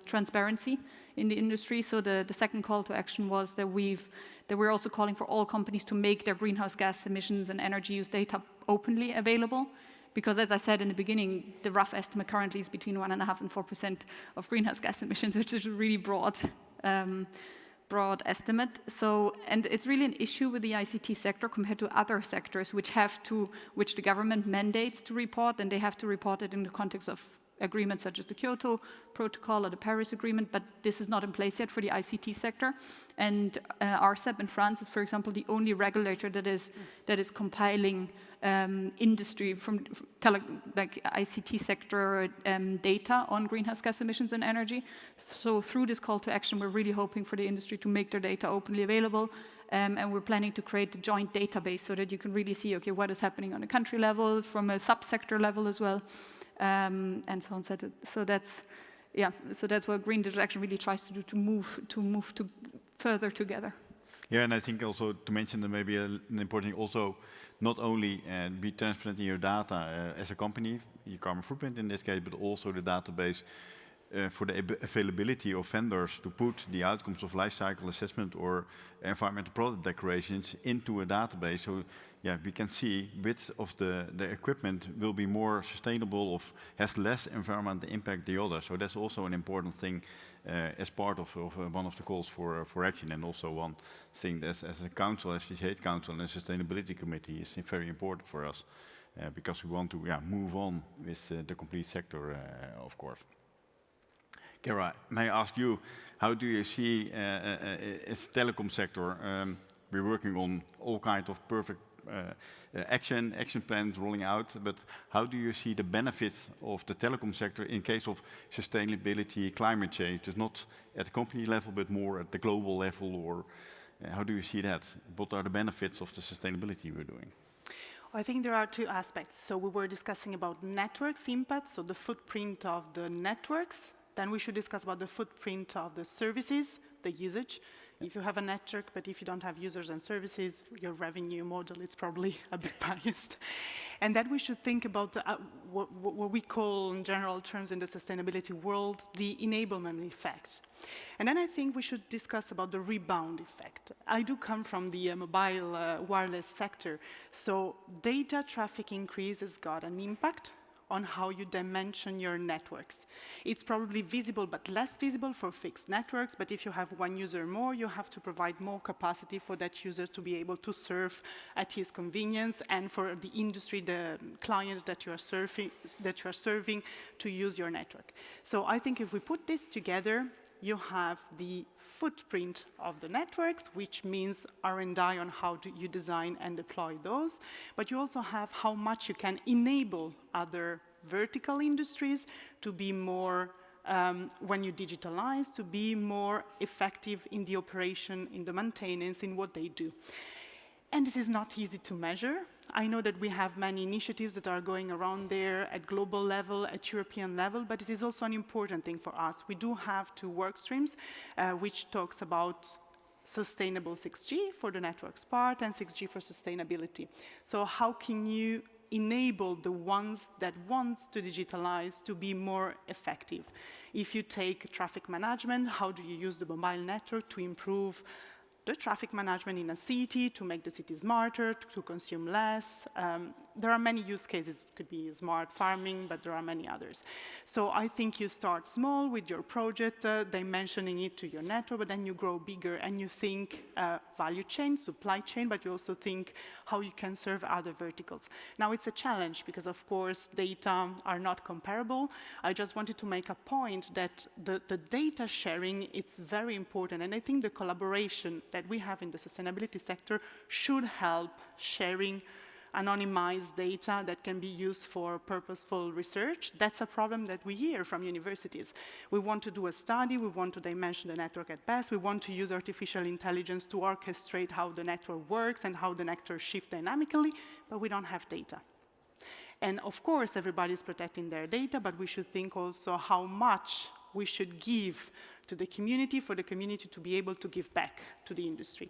transparency in the industry. So the second call to action was that we're also calling for all companies to make their greenhouse gas emissions and energy use data openly available. Because as I said in the beginning, the rough estimate currently is between 1.5% and 4% of greenhouse gas emissions, which is a really broad estimate. So, and it's really an issue with the ICT sector compared to other sectors which the government mandates to report, and they have to report it in the context of agreements such as the Kyoto Protocol or the Paris Agreement, but this is not in place yet for the ICT sector. And ARCEP in France is, for example, the only regulator that is compiling industry from like ICT sector data on greenhouse gas emissions and energy. So through this call to action, we're really hoping for the industry to make their data openly available. And we're planning to create a joint database so that you can really see, okay, what is happening on a country level, from a subsector level as well, and so on. So that's what Green Digital Action really tries to do, to move further together. Yeah, and I think also to mention that maybe an important thing also, not only be transparent in your data as a company, your carbon footprint in this case, but also the database for the availability of vendors to put the outcomes of life cycle assessment or environmental product declarations into a database. So yeah, we can see which of the equipment will be more sustainable or has less environmental impact than the other. So that's also an important thing as part of one of the calls for action, and also one thing that as a council, as FTTH Council and the Sustainability Committee is very important for us because we want to move on with the complete sector, of course. Kara, may I ask you, how do you see its telecom sector? We're working on all kinds of perfect action plans rolling out, but how do you see the benefits of the telecom sector in case of sustainability, climate change? It's not at the company level, but more at the global level, or how do you see that? What are the benefits of the sustainability we're doing? I think there are two aspects. So we were discussing about networks impact, so the footprint of the networks. Then we should discuss about the footprint of the services, the usage. If you have a network, but if you don't have users and services, your revenue model is probably a bit biased. And that we should think about what we call, in general terms in the sustainability world, the enablement effect. And then I think we should discuss about the rebound effect. I do come from the mobile wireless sector, so data traffic increase has got an impact on how you dimension your networks. It's probably visible but less visible for fixed networks, but if you have one user more, you have to provide more capacity for that user to be able to serve at his convenience, and for the industry, the client that you are serving to use your network. So I think if we put this together, you have the footprint of the networks, which means R&D on how do you design and deploy those, but you also have how much you can enable other vertical industries to be more, when you digitalize, to be more effective in the operation, in the maintenance, in what they do. And this is not easy to measure. I know that we have many initiatives that are going around there at global level, at European level, but this is also an important thing for us. We do have 2 work streams, which talks about sustainable 6G for the networks part and 6G for sustainability. So how can you enable the ones that want to digitalize to be more effective? If you take traffic management, how do you use the mobile network to improve the traffic management in a city, to make the city smarter, to consume less? There are many use cases. It could be smart farming, but there are many others. So I think you start small with your project, dimensioning it to your network, but then you grow bigger and you think value chain, supply chain, but you also think how you can serve other verticals. Now it's a challenge because, of course, data are not comparable. I just wanted to make a point that the data sharing, it's very important, and I think the collaboration that we have in the sustainability sector should help sharing anonymized data that can be used for purposeful research. That's a problem that we hear from universities. We want to do a study, we want to dimension the network at best, we want to use artificial intelligence to orchestrate how the network works and how the network shifts dynamically, but we don't have data. And of course, everybody's protecting their data, but we should think also how much we should give to the community for the community to be able to give back to the industry.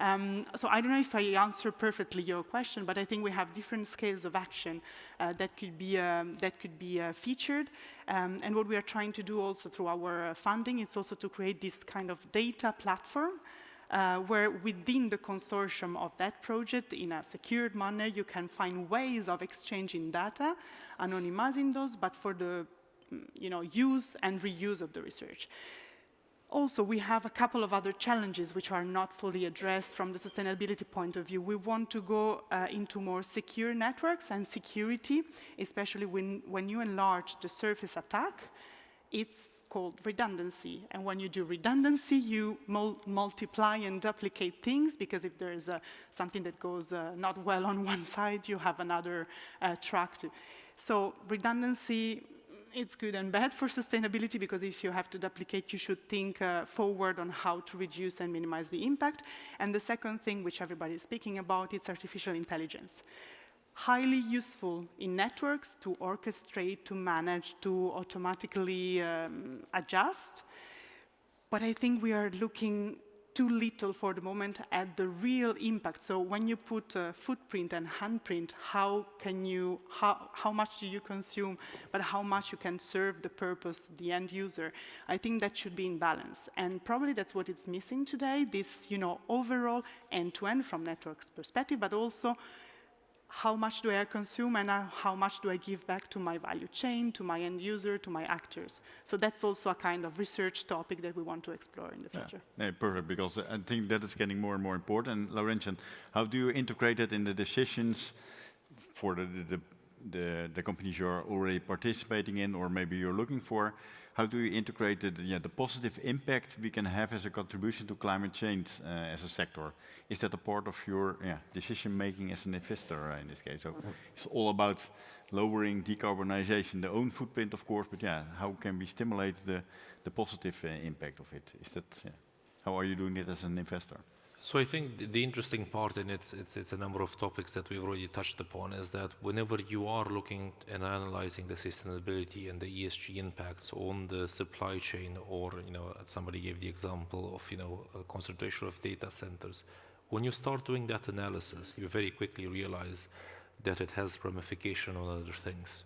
So I don't know if I answer perfectly your question, but I think we have different scales of action that could be featured. And what we are trying to do also through our funding is also to create this kind of data platform where within the consortium of that project, in a secured manner, you can find ways of exchanging data, anonymizing those, but for the use and reuse of the research. Also, we have a couple of other challenges which are not fully addressed from the sustainability point of view. We want to go into more secure networks and security, especially when you enlarge the surface attack. It's called redundancy. And when you do redundancy, you multiply and duplicate things, because if there is something that goes not well on one side, you have another track. So redundancy, it's good and bad for sustainability, because if you have to duplicate, you should think forward on how to reduce and minimize the impact. And the second thing, which everybody is speaking about, is artificial intelligence. Highly useful in networks to orchestrate, to manage, to automatically adjust. But I think we are looking too little for the moment at the real impact. So when you put footprint and handprint, how much do you consume, but how much you can serve the purpose, the end user? I think that should be in balance. And probably that's what it's missing today, this overall end-to-end from network's perspective, but also how much do I consume and how much do I give back to my value chain, to my end user, to my actors. So that's also a kind of research topic that we want to explore in the future. Yeah, perfect, because I think that is getting more and more important. And Laurentian, how do you integrate it in the decisions for the companies you're already participating in, or maybe you're looking for? How do you integrate the positive impact we can have as a contribution to climate change as a sector? Is that a part of your decision making as an investor in this case? So it's all about lowering decarbonization, the own footprint, of course, but how can we stimulate the positive impact of it? Is that how are you doing it as an investor? So I think the interesting part, and it's a number of topics that we've already touched upon, is that whenever you are looking and analyzing the sustainability and the ESG impacts on the supply chain, or somebody gave the example of a concentration of data centers, when you start doing that analysis, you very quickly realize that it has ramification on other things.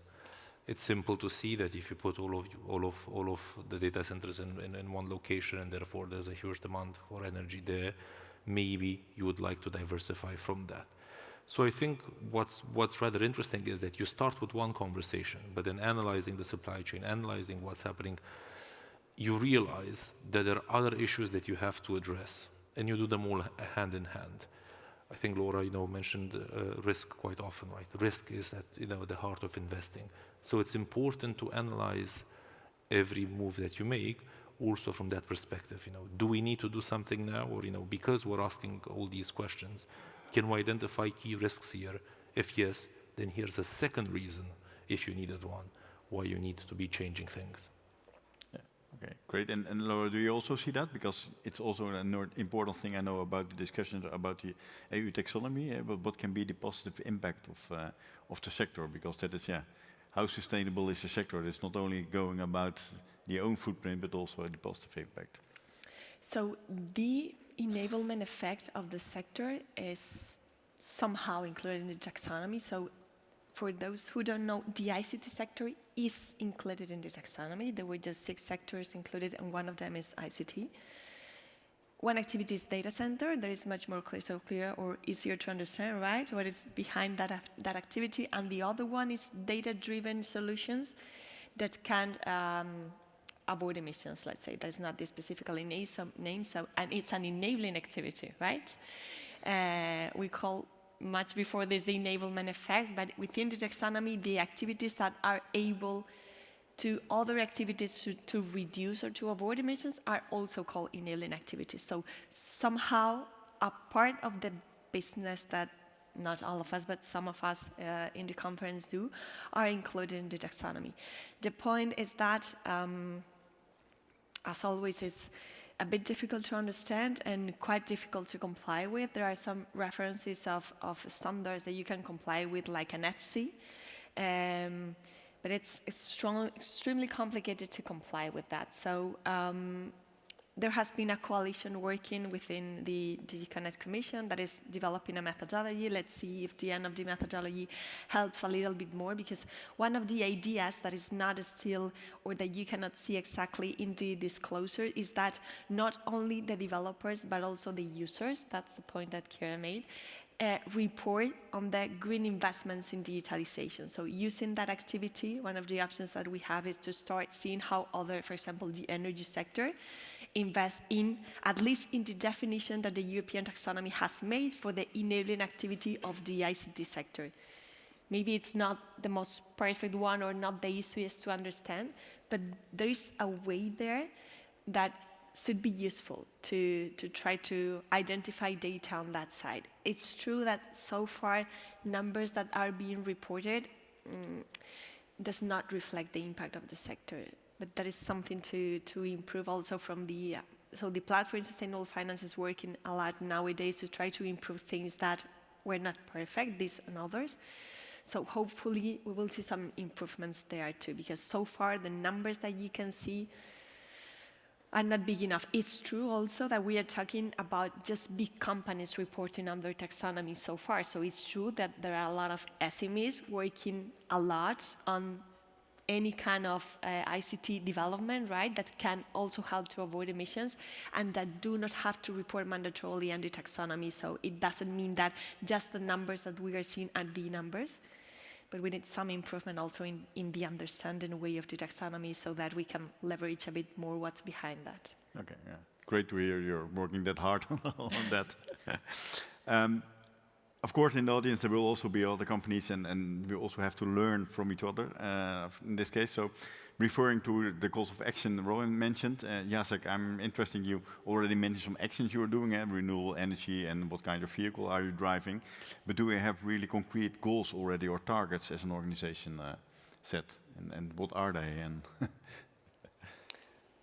It's simple to see that if you put all of the data centers in one location, and therefore there's a huge demand for energy there, maybe you would like to diversify from that. So I think what's rather interesting is that you start with one conversation, but then analyzing the supply chain, analyzing what's happening, you realize that there are other issues that you have to address, and you do them all hand in hand. I think Laura, mentioned risk quite often, right? Risk is at the heart of investing. So it's important to analyze every move that you make, also from that perspective. Do we need to do something now, or because we're asking all these questions, can we identify key risks here? If yes, then here's a second reason, if you needed one, why you need to be changing things. Yeah. Okay, great. And Laura, do you also see that? Because it's also an important thing I know about the discussions about the EU taxonomy. But what can be the positive impact of the sector? Because that is, how sustainable is the sector? It's not only going about the own footprint, but also the positive impact. So the enablement effect of the sector is somehow included in the taxonomy. So for those who don't know, the ICT sector is included in the taxonomy. There were just 6 sectors included, and one of them is ICT. One activity is data center. That is much more clear or easier to understand, right? What is behind that activity. And the other one is data-driven solutions that can avoid emissions, let's say. That's not the specifically name, and it's an enabling activity, right? We call much before this the enablement effect, but within the taxonomy, the activities that are able to other activities to reduce or to avoid emissions are also called enabling activities. So somehow a part of the business that not all of us, but some of us in the conference do, are included in the taxonomy. The point is that, as always, it's a bit difficult to understand and quite difficult to comply with. There are some references of standards that you can comply with, like an ETSI, but it's extremely complicated to comply with that. So there has been a coalition working within the Connect Commission that is developing a methodology. Let's see if the end of the methodology helps a little bit more, because one of the ideas that is not still, or that you cannot see exactly in the disclosure, is that not only the developers, but also the users, that's the point that Kira made, report on the green investments in digitalization. So using that activity, one of the options that we have is to start seeing how other, for example, the energy sector, invest in, at least in the definition that the European taxonomy has made for the enabling activity of the ICT sector. Maybe it's not the most perfect one or not the easiest to understand, but there is a way there that should be useful to try to identify data on that side. It's true that so far numbers that are being reported does not reflect the impact of the sector, but that is something to improve also from the, so the platform Sustainable Finance is working a lot nowadays to try to improve things that were not perfect, these and others. So hopefully we will see some improvements there too, because so far the numbers that you can see are not big enough. It's true also that we are talking about just big companies reporting under taxonomy so far. So it's true that there are a lot of SMEs working a lot on any kind of ICT development, right, that can also help to avoid emissions and that do not have to report mandatorily under taxonomy. So it doesn't mean that just the numbers that we are seeing are the numbers, but we need some improvement also in the understanding way of the taxonomy so that we can leverage a bit more what's behind that. Okay, yeah. Great to hear you're working that hard on that. Of course, in the audience there will also be other companies and we also have to learn from each other in this case. So referring to the calls of action Rowan mentioned, Jacek, I'm interested, you already mentioned some actions you're doing, renewable energy and what kind of vehicle are you driving, but do you have really concrete goals already or targets as an organization set, and what are they? And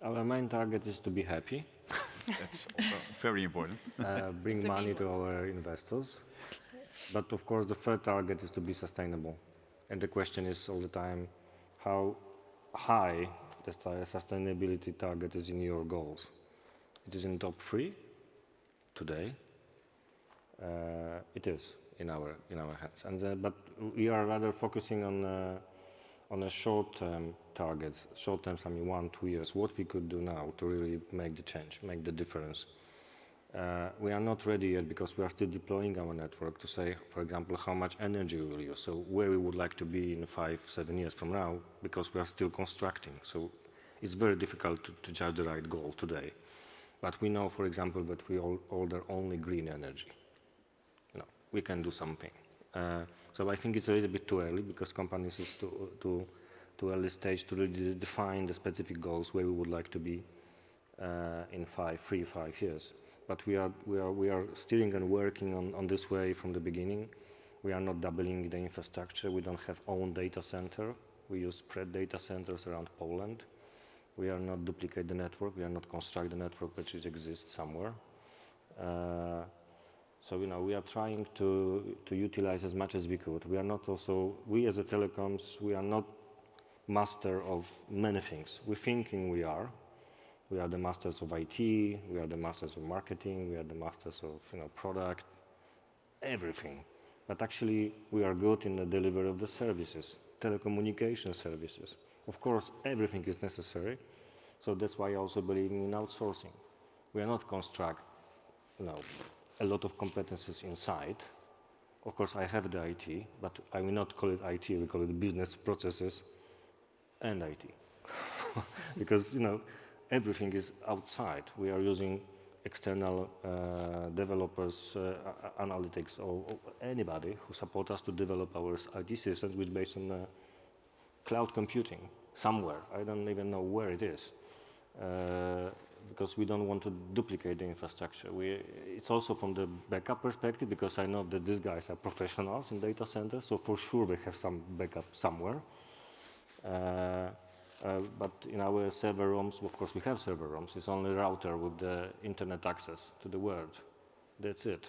our main target is to be happy. That's also very important. Bring money to our investors. But of course, the third target is to be sustainable. And the question is all the time, how high the sustainability target is in your goals. It is in top 3 today. It is in our hands. And but we are rather focusing on a short-term targets. Short-term, I mean 1-2 years. What we could do now to really make the change, make the difference. We are not ready yet because we are still deploying our network to say, for example, how much energy we will use. So where we would like to be in 5-7 years from now, because we are still constructing. So it's very difficult to judge the right goal today. But we know, for example, that we order only green energy. You know, we can do something. So I think it's a little bit too early because companies is too early stage to really define the specific goals where we would like to be in 3-5 years. But we are steering and working on this way from the beginning. We are not doubling the infrastructure. We don't have own data center. We use spread data centers around Poland. We are not duplicate the network. We are not construct the network which exists somewhere. So you know, we are trying to utilize as much as we could. We are not also, we as a telecoms, we are not master of many things. We're thinking we are. We are the masters of IT, we are the masters of marketing, we are the masters of product, everything. But actually, we are good in the delivery of the services, telecommunication services. Of course, everything is necessary, so that's why I also believe in outsourcing. We are not construct, a lot of competences inside. Of course, I have the IT, but I will not call it IT. We call it business processes and IT, because everything is outside. We are using external developers, analytics, or anybody who support us to develop our IT systems, which is based on cloud computing somewhere. I don't even know where it is, because we don't want to duplicate the infrastructure. It's also from the backup perspective, because I know that these guys are professionals in data centers, so for sure they have some backup somewhere. But in our server rooms, of course, we have server rooms. It's only a router with the internet access to the world. That's it.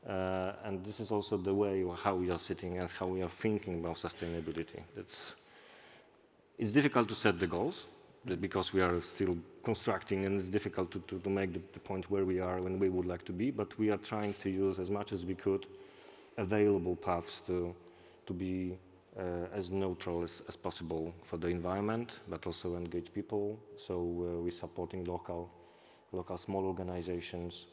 And this is also the way how we are sitting and how we are thinking about sustainability. It's difficult to set the goals because we are still constructing, and it's difficult to make the point where we are when we would like to be. But we are trying to use as much as we could available paths to be as neutral as possible for the environment, but also engage people. So we're supporting local small organizations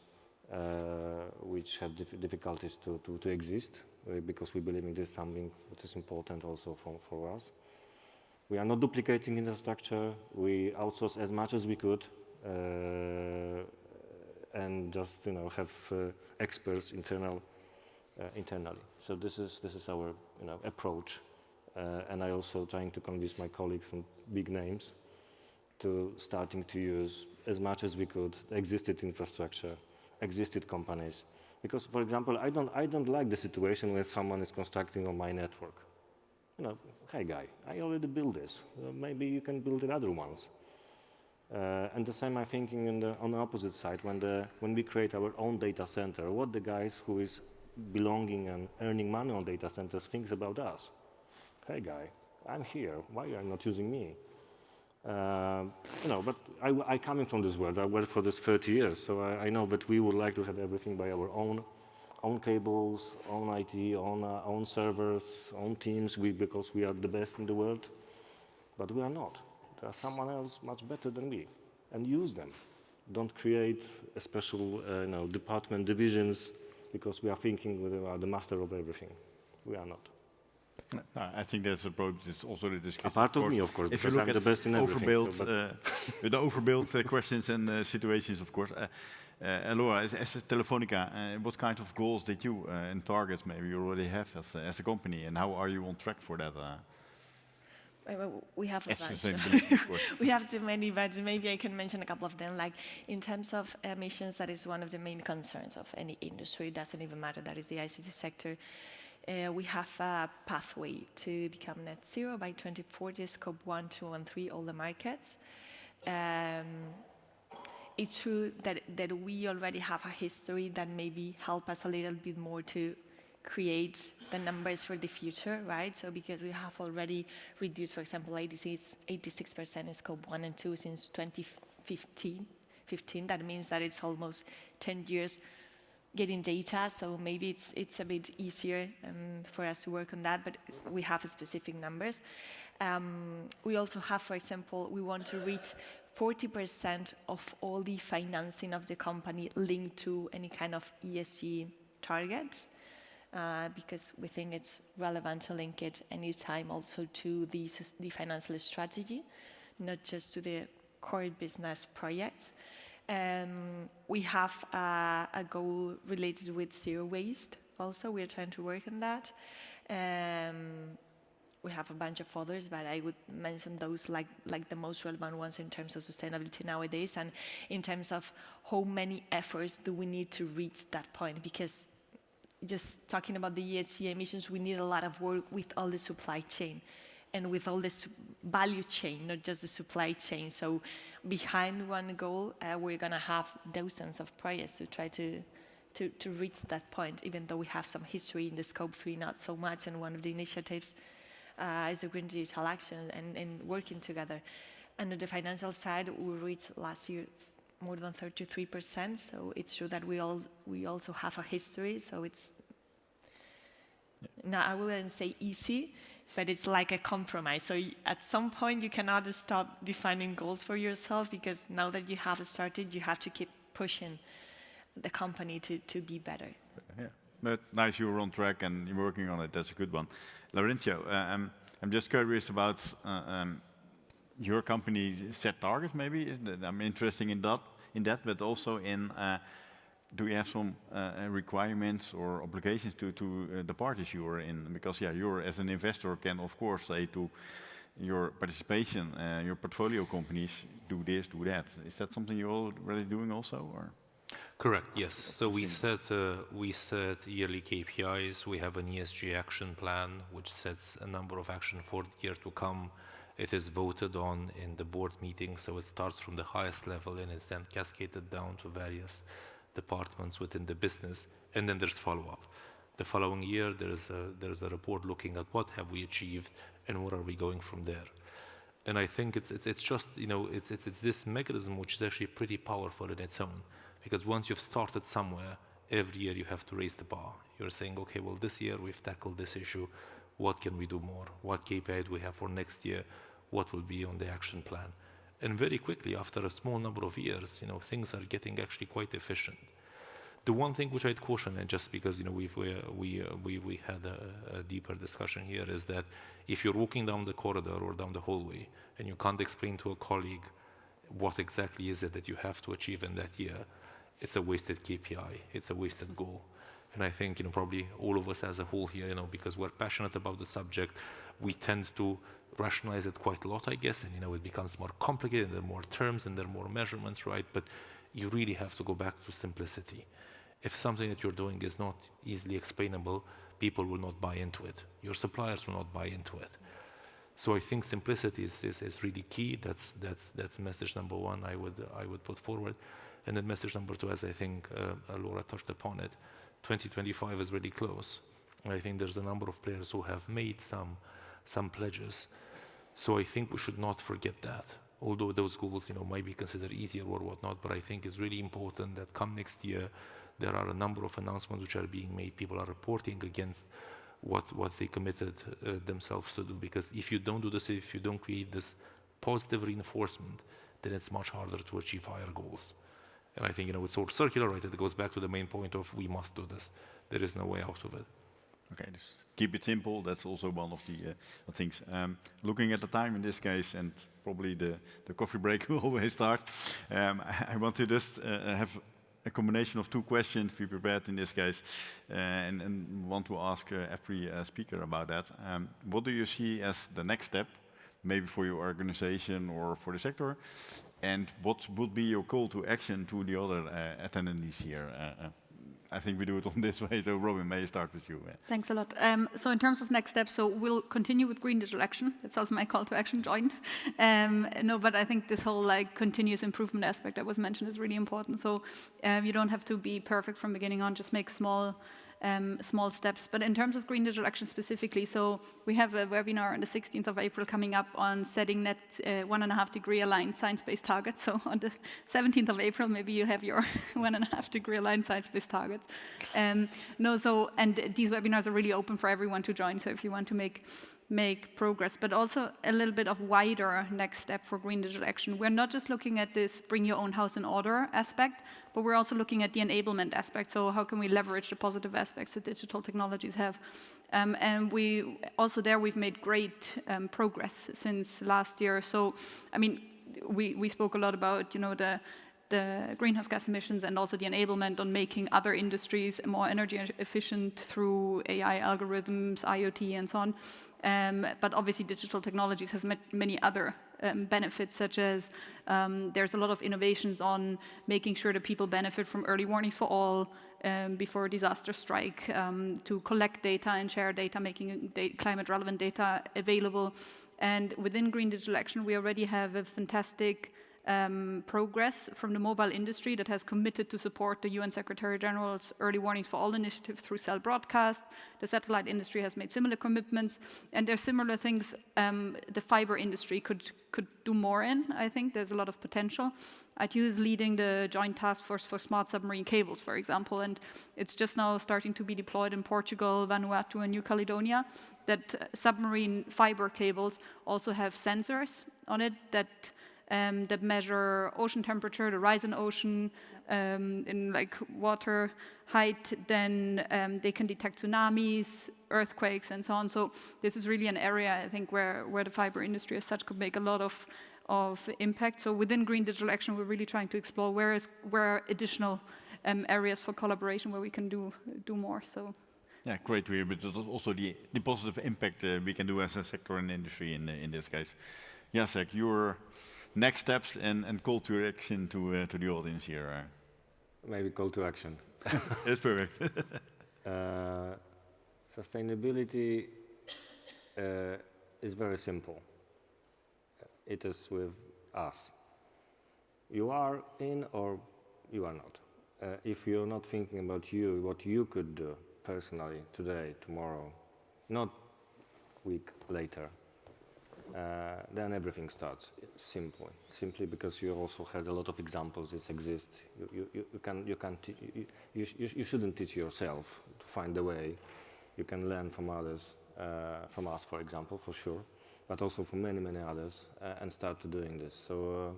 which have difficulties to exist, because we believe in this something that is important also for us. We are not duplicating infrastructure. We outsource as much as we could, and just have experts internally. So this is our approach. And I also trying to convince my colleagues from big names to starting to use as much as we could existed infrastructure, existed companies. Because, for example, I don't like the situation when someone is constructing on my network. Hey guy, I already built this. Maybe you can build the other ones. And the same I'm thinking on the opposite side, when we create our own data center, what the guys who is belonging and earning money on data centers thinks about us. Hey guy, I'm here, why are you not using me? But I coming from this world, I worked for this 30 years, so I know that we would like to have everything by our own cables, own IT, own servers, own teams, because we are the best in the world, but we are not. There's someone else much better than we, and use them. Don't create a special department, divisions, because we are thinking we are the master of everything. We are not. I think that's the problem. It's also the discussion. Apart of me, of course, if you because look I'm at the best in everything. With the overbuilt questions and situations, of course. Laura, as a Telefonica, what kind of goals did you and targets maybe you already have as a company, and how are you on track for that? We have a bunch. Of course. We have too many, but maybe I can mention a couple of them. Like in terms of emissions, that is one of the main concerns of any industry. It doesn't even matter that is the ICT sector. We have a pathway to become net zero by 2040, scope 1, 2, and 3, all the markets. it's true that we already have a history that maybe help us a little bit more to create the numbers for the future, right? So because we have already reduced, for example, 86% in scope 1 and 2 since 2015. That means that it's almost 10 years getting data, so maybe it's a bit easier for us to work on that, but we have specific numbers. We also have, for example, we want to reach 40% of all the financing of the company linked to any kind of ESG targets, because we think it's relevant to link it anytime also to the financial strategy, not just to the core business projects. We have a goal related with zero waste also. We're trying to work on that. We have a bunch of others, but I would mention those like the most relevant ones in terms of sustainability nowadays, and in terms of how many efforts do we need to reach that point, because just talking about the ESG emissions, we need a lot of work with all the supply chain and with all this value chain, not just the supply chain. So behind one goal, we're gonna have dozens of projects to try to reach that point, even though we have some history in the scope 3, not so much, and one of the initiatives is the Green Digital Action and working together. And on the financial side, we reached last year more than 33%, so it's true that we also have a history, so it's, no, I wouldn't say easy, but it's like a compromise. So at some point you cannot stop defining goals for yourself, because now that you have started, you have to keep pushing the company to be better. Yeah, but nice you're on track and you're working on it. That's a good one. Laurencio, I'm just curious about your company set targets. Maybe I'm interested in that, but also in do you have some requirements or obligations to the parties you are in? Because yeah, you as an investor can of course say to your participation, your portfolio companies, do this, do that. Is that something you're already doing also, or? Correct, yes. So we set yearly KPIs. We have an ESG action plan, which sets a number of action for the year to come. It is voted on in the board meeting, so it starts from the highest level and it's then cascaded down to various departments within the business, and then there's follow-up. The following year, there's a report looking at what have we achieved and where are we going from there. And I think it's just, you know, it's this mechanism which is actually pretty powerful in its own. Because once you've started somewhere, every year you have to raise the bar. You're saying, okay, well, this year we've tackled this issue. What can we do more? What KPI do we have for next year? What will be on the action plan? And very quickly, after a small number of years, you know, things are getting actually quite efficient. The one thing which I'd caution, and just because, you know, we had a deeper discussion here, is that if you're walking down the corridor or down the hallway and you can't explain to a colleague what exactly is it that you have to achieve in that year, it's a wasted KPI, it's a wasted goal. And I think, you know, probably all of us as a whole here, you know, because we're passionate about the subject, we tend to rationalize it quite a lot, I guess, and, you know, it becomes more complicated, there are more terms and there are more measurements, right? But you really have to go back to simplicity. If something that you're doing is not easily explainable, people will not buy into it. Your suppliers will not buy into it. So I think simplicity is really key. That's message number one I would put forward. And then message number two, as I think Laura touched upon it, 2025 is really close. And I think there's a number of players who have made some pledges. So I think we should not forget that. Although those goals, you know, might be considered easier or whatnot, but I think it's really important that come next year, there are a number of announcements which are being made. People are reporting against what they committed themselves to do. Because if you don't do this, if you don't create this positive reinforcement, then it's much harder to achieve higher goals. And I think, you know, it's all circular, right? It goes back to the main point of we must do this. There is no way out of it. Okay, just keep it simple. That's also one of the things. Looking at the time in this case, and probably the coffee break will always start, I want to just have a combination of two questions we prepared in this case, and want to ask every speaker about that. What do you see as the next step, maybe for your organization or for the sector? And what would be your call to action to the other attendees here? I think we do it on this way. So Robin, may I start with you? Thanks a lot. So in terms of next steps, so we'll continue with green digital action. That's also my call to action, join. No, but I think this whole like continuous improvement aspect that was mentioned is really important. So you don't have to be perfect from beginning on, just make small steps. But in terms of green digital action specifically, so we have a webinar on the 16th of April coming up on setting net 1.5 degree aligned science-based targets. So on the 17th of April, maybe you have your 1.5 degree aligned science-based targets. And these webinars are really open for everyone to join. So if you want to make progress, but also a little bit of wider next step for green digital action. We're not just looking at this bring your own house in order aspect, but we're also looking at the enablement aspect. So how can we leverage the positive aspects that digital technologies have? And we've made great progress since last year. So, I mean, we spoke a lot about, the greenhouse gas emissions and also the enablement on making other industries more energy efficient through AI algorithms, IoT, and so on. But obviously, digital technologies have many other benefits, such as there's a lot of innovations on making sure that people benefit from early warnings for all before disasters strike, to collect data and share data, making climate-relevant data available. And within Green Digital Action, we already have a fantastic progress from the mobile industry that has committed to support the UN Secretary General's Early Warnings for All initiative through cell broadcast. The satellite industry has made similar commitments, and there's similar things the fiber industry could do more in. I think there's a lot of potential. ITU is leading the Joint Task Force for Smart Submarine Cables, for example, and it's just now starting to be deployed in Portugal, Vanuatu, and New Caledonia. That submarine fiber cables also have sensors on it that measure ocean temperature, the rise in ocean, in like water height. Then they can detect tsunamis, earthquakes, and so on. So this is really an area, I think, where the fiber industry as such could make a lot of impact. So within Green Digital Action, we're really trying to explore where are additional areas for collaboration where we can do more. So. Yeah, great to hear, but also the positive impact we can do as a sector and industry in this case. Jacek, your next steps and call to action to the audience here. Maybe call to action. That's perfect. Sustainability is very simple. It is with us. You are in or you are not. If you're not thinking about you, what you could do personally, today, tomorrow, not week later, then everything starts simply because you also had a lot of examples that exist. You shouldn't teach yourself to find a way. You can learn from others, from us, for example, for sure, but also from many others, and start to doing this. So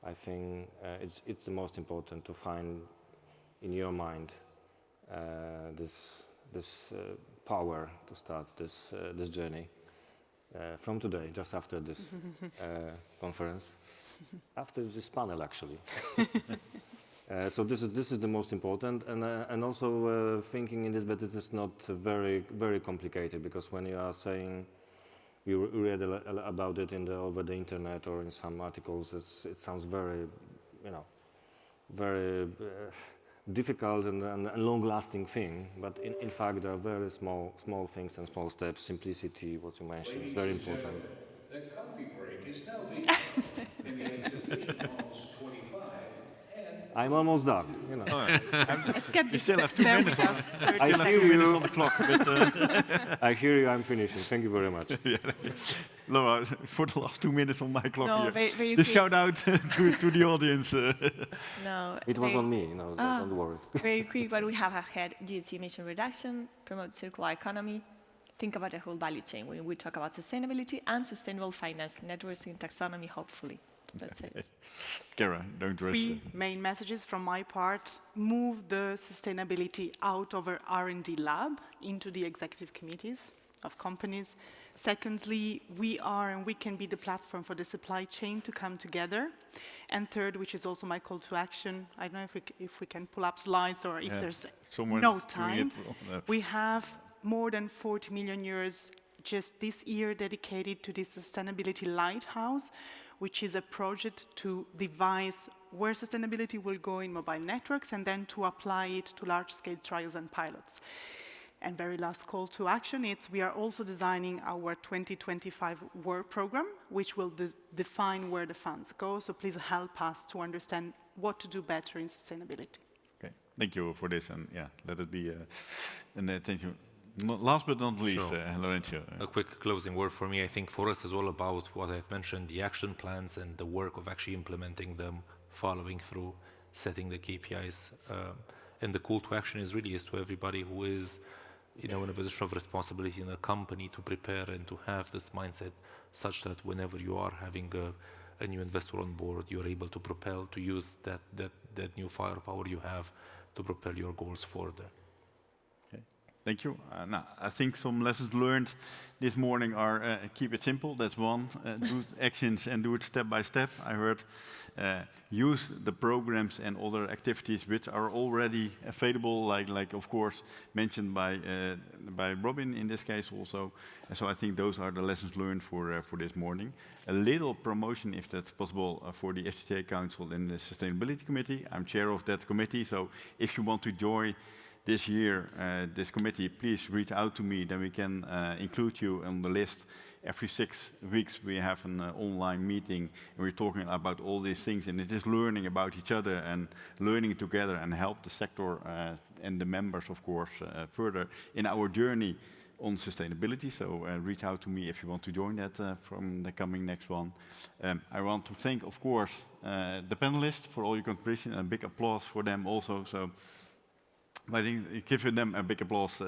I think it's the most important to find in your mind this power to start this journey. From today, just after this conference, after this panel, actually. So this is the most important, and also thinking in this, but it is not very complicated, because when you are saying, you read about it over the internet or in some articles, it sounds very, very difficult and long-lasting thing, but in fact there are very small things and small steps. Simplicity, what you mentioned, is very important. The coffee break is now being in the exhibition almost 25. I'm almost done. You still have 2 minutes. I hear you on the clock. But, I hear you. I'm finishing. Thank you very much. Laura, for the last 2 minutes on my clock here. Very The quick. shout out to the audience. No, It was on me. Don't worry. Very quick, but we have ahead GHG emission reduction, promote circular economy, think about the whole value chain when we talk about sustainability and sustainable finance, networks and taxonomy, hopefully. That's it. Kara, don't rush. 3 main messages from my part. Move the sustainability out of our R&D lab into the executive committees of companies. Secondly, we are and we can be the platform for the supply chain to come together. And third, which is also my call to action, I don't know if we can pull up slides or if there's no time. We have more than 40 million euros just this year dedicated to this sustainability lighthouse, which is a project to devise where sustainability will go in mobile networks and then to apply it to large-scale trials and pilots. And very last call to action is we are also designing our 2025 work program, which will define where the funds go. So please help us to understand what to do better in sustainability. Okay, thank you for this, and yeah, let it be an attention. Last but not least, Sure. Laurencio. A quick closing word for me. I think for us is all about what I've mentioned, the action plans and the work of actually implementing them, following through, setting the KPIs. And the call to action is to everybody who is in a position of responsibility in a company to prepare and to have this mindset such that whenever you are having a new investor on board, you're able to propel, to use that new firepower you have to propel your goals further. Thank you. Now, I think some lessons learned this morning are keep it simple, that's one. Do actions and do it step by step. I heard use the programs and other activities which are already available, like of course mentioned by Robin in this case also. And so I think those are the lessons learned for this morning. A little promotion, if that's possible, for the FTTH Council and the Sustainability Committee. I'm chair of that committee, so if you want to join this year, this committee, please reach out to me, then we can include you on the list. Every 6 weeks we have an online meeting, and we're talking about all these things, and it is learning about each other and learning together and help the sector and the members, of course, further in our journey on sustainability. So reach out to me if you want to join that from the coming next one. I want to thank, of course, the panelists for all your contribution, and a big applause for them also. So I think giving them a big applause.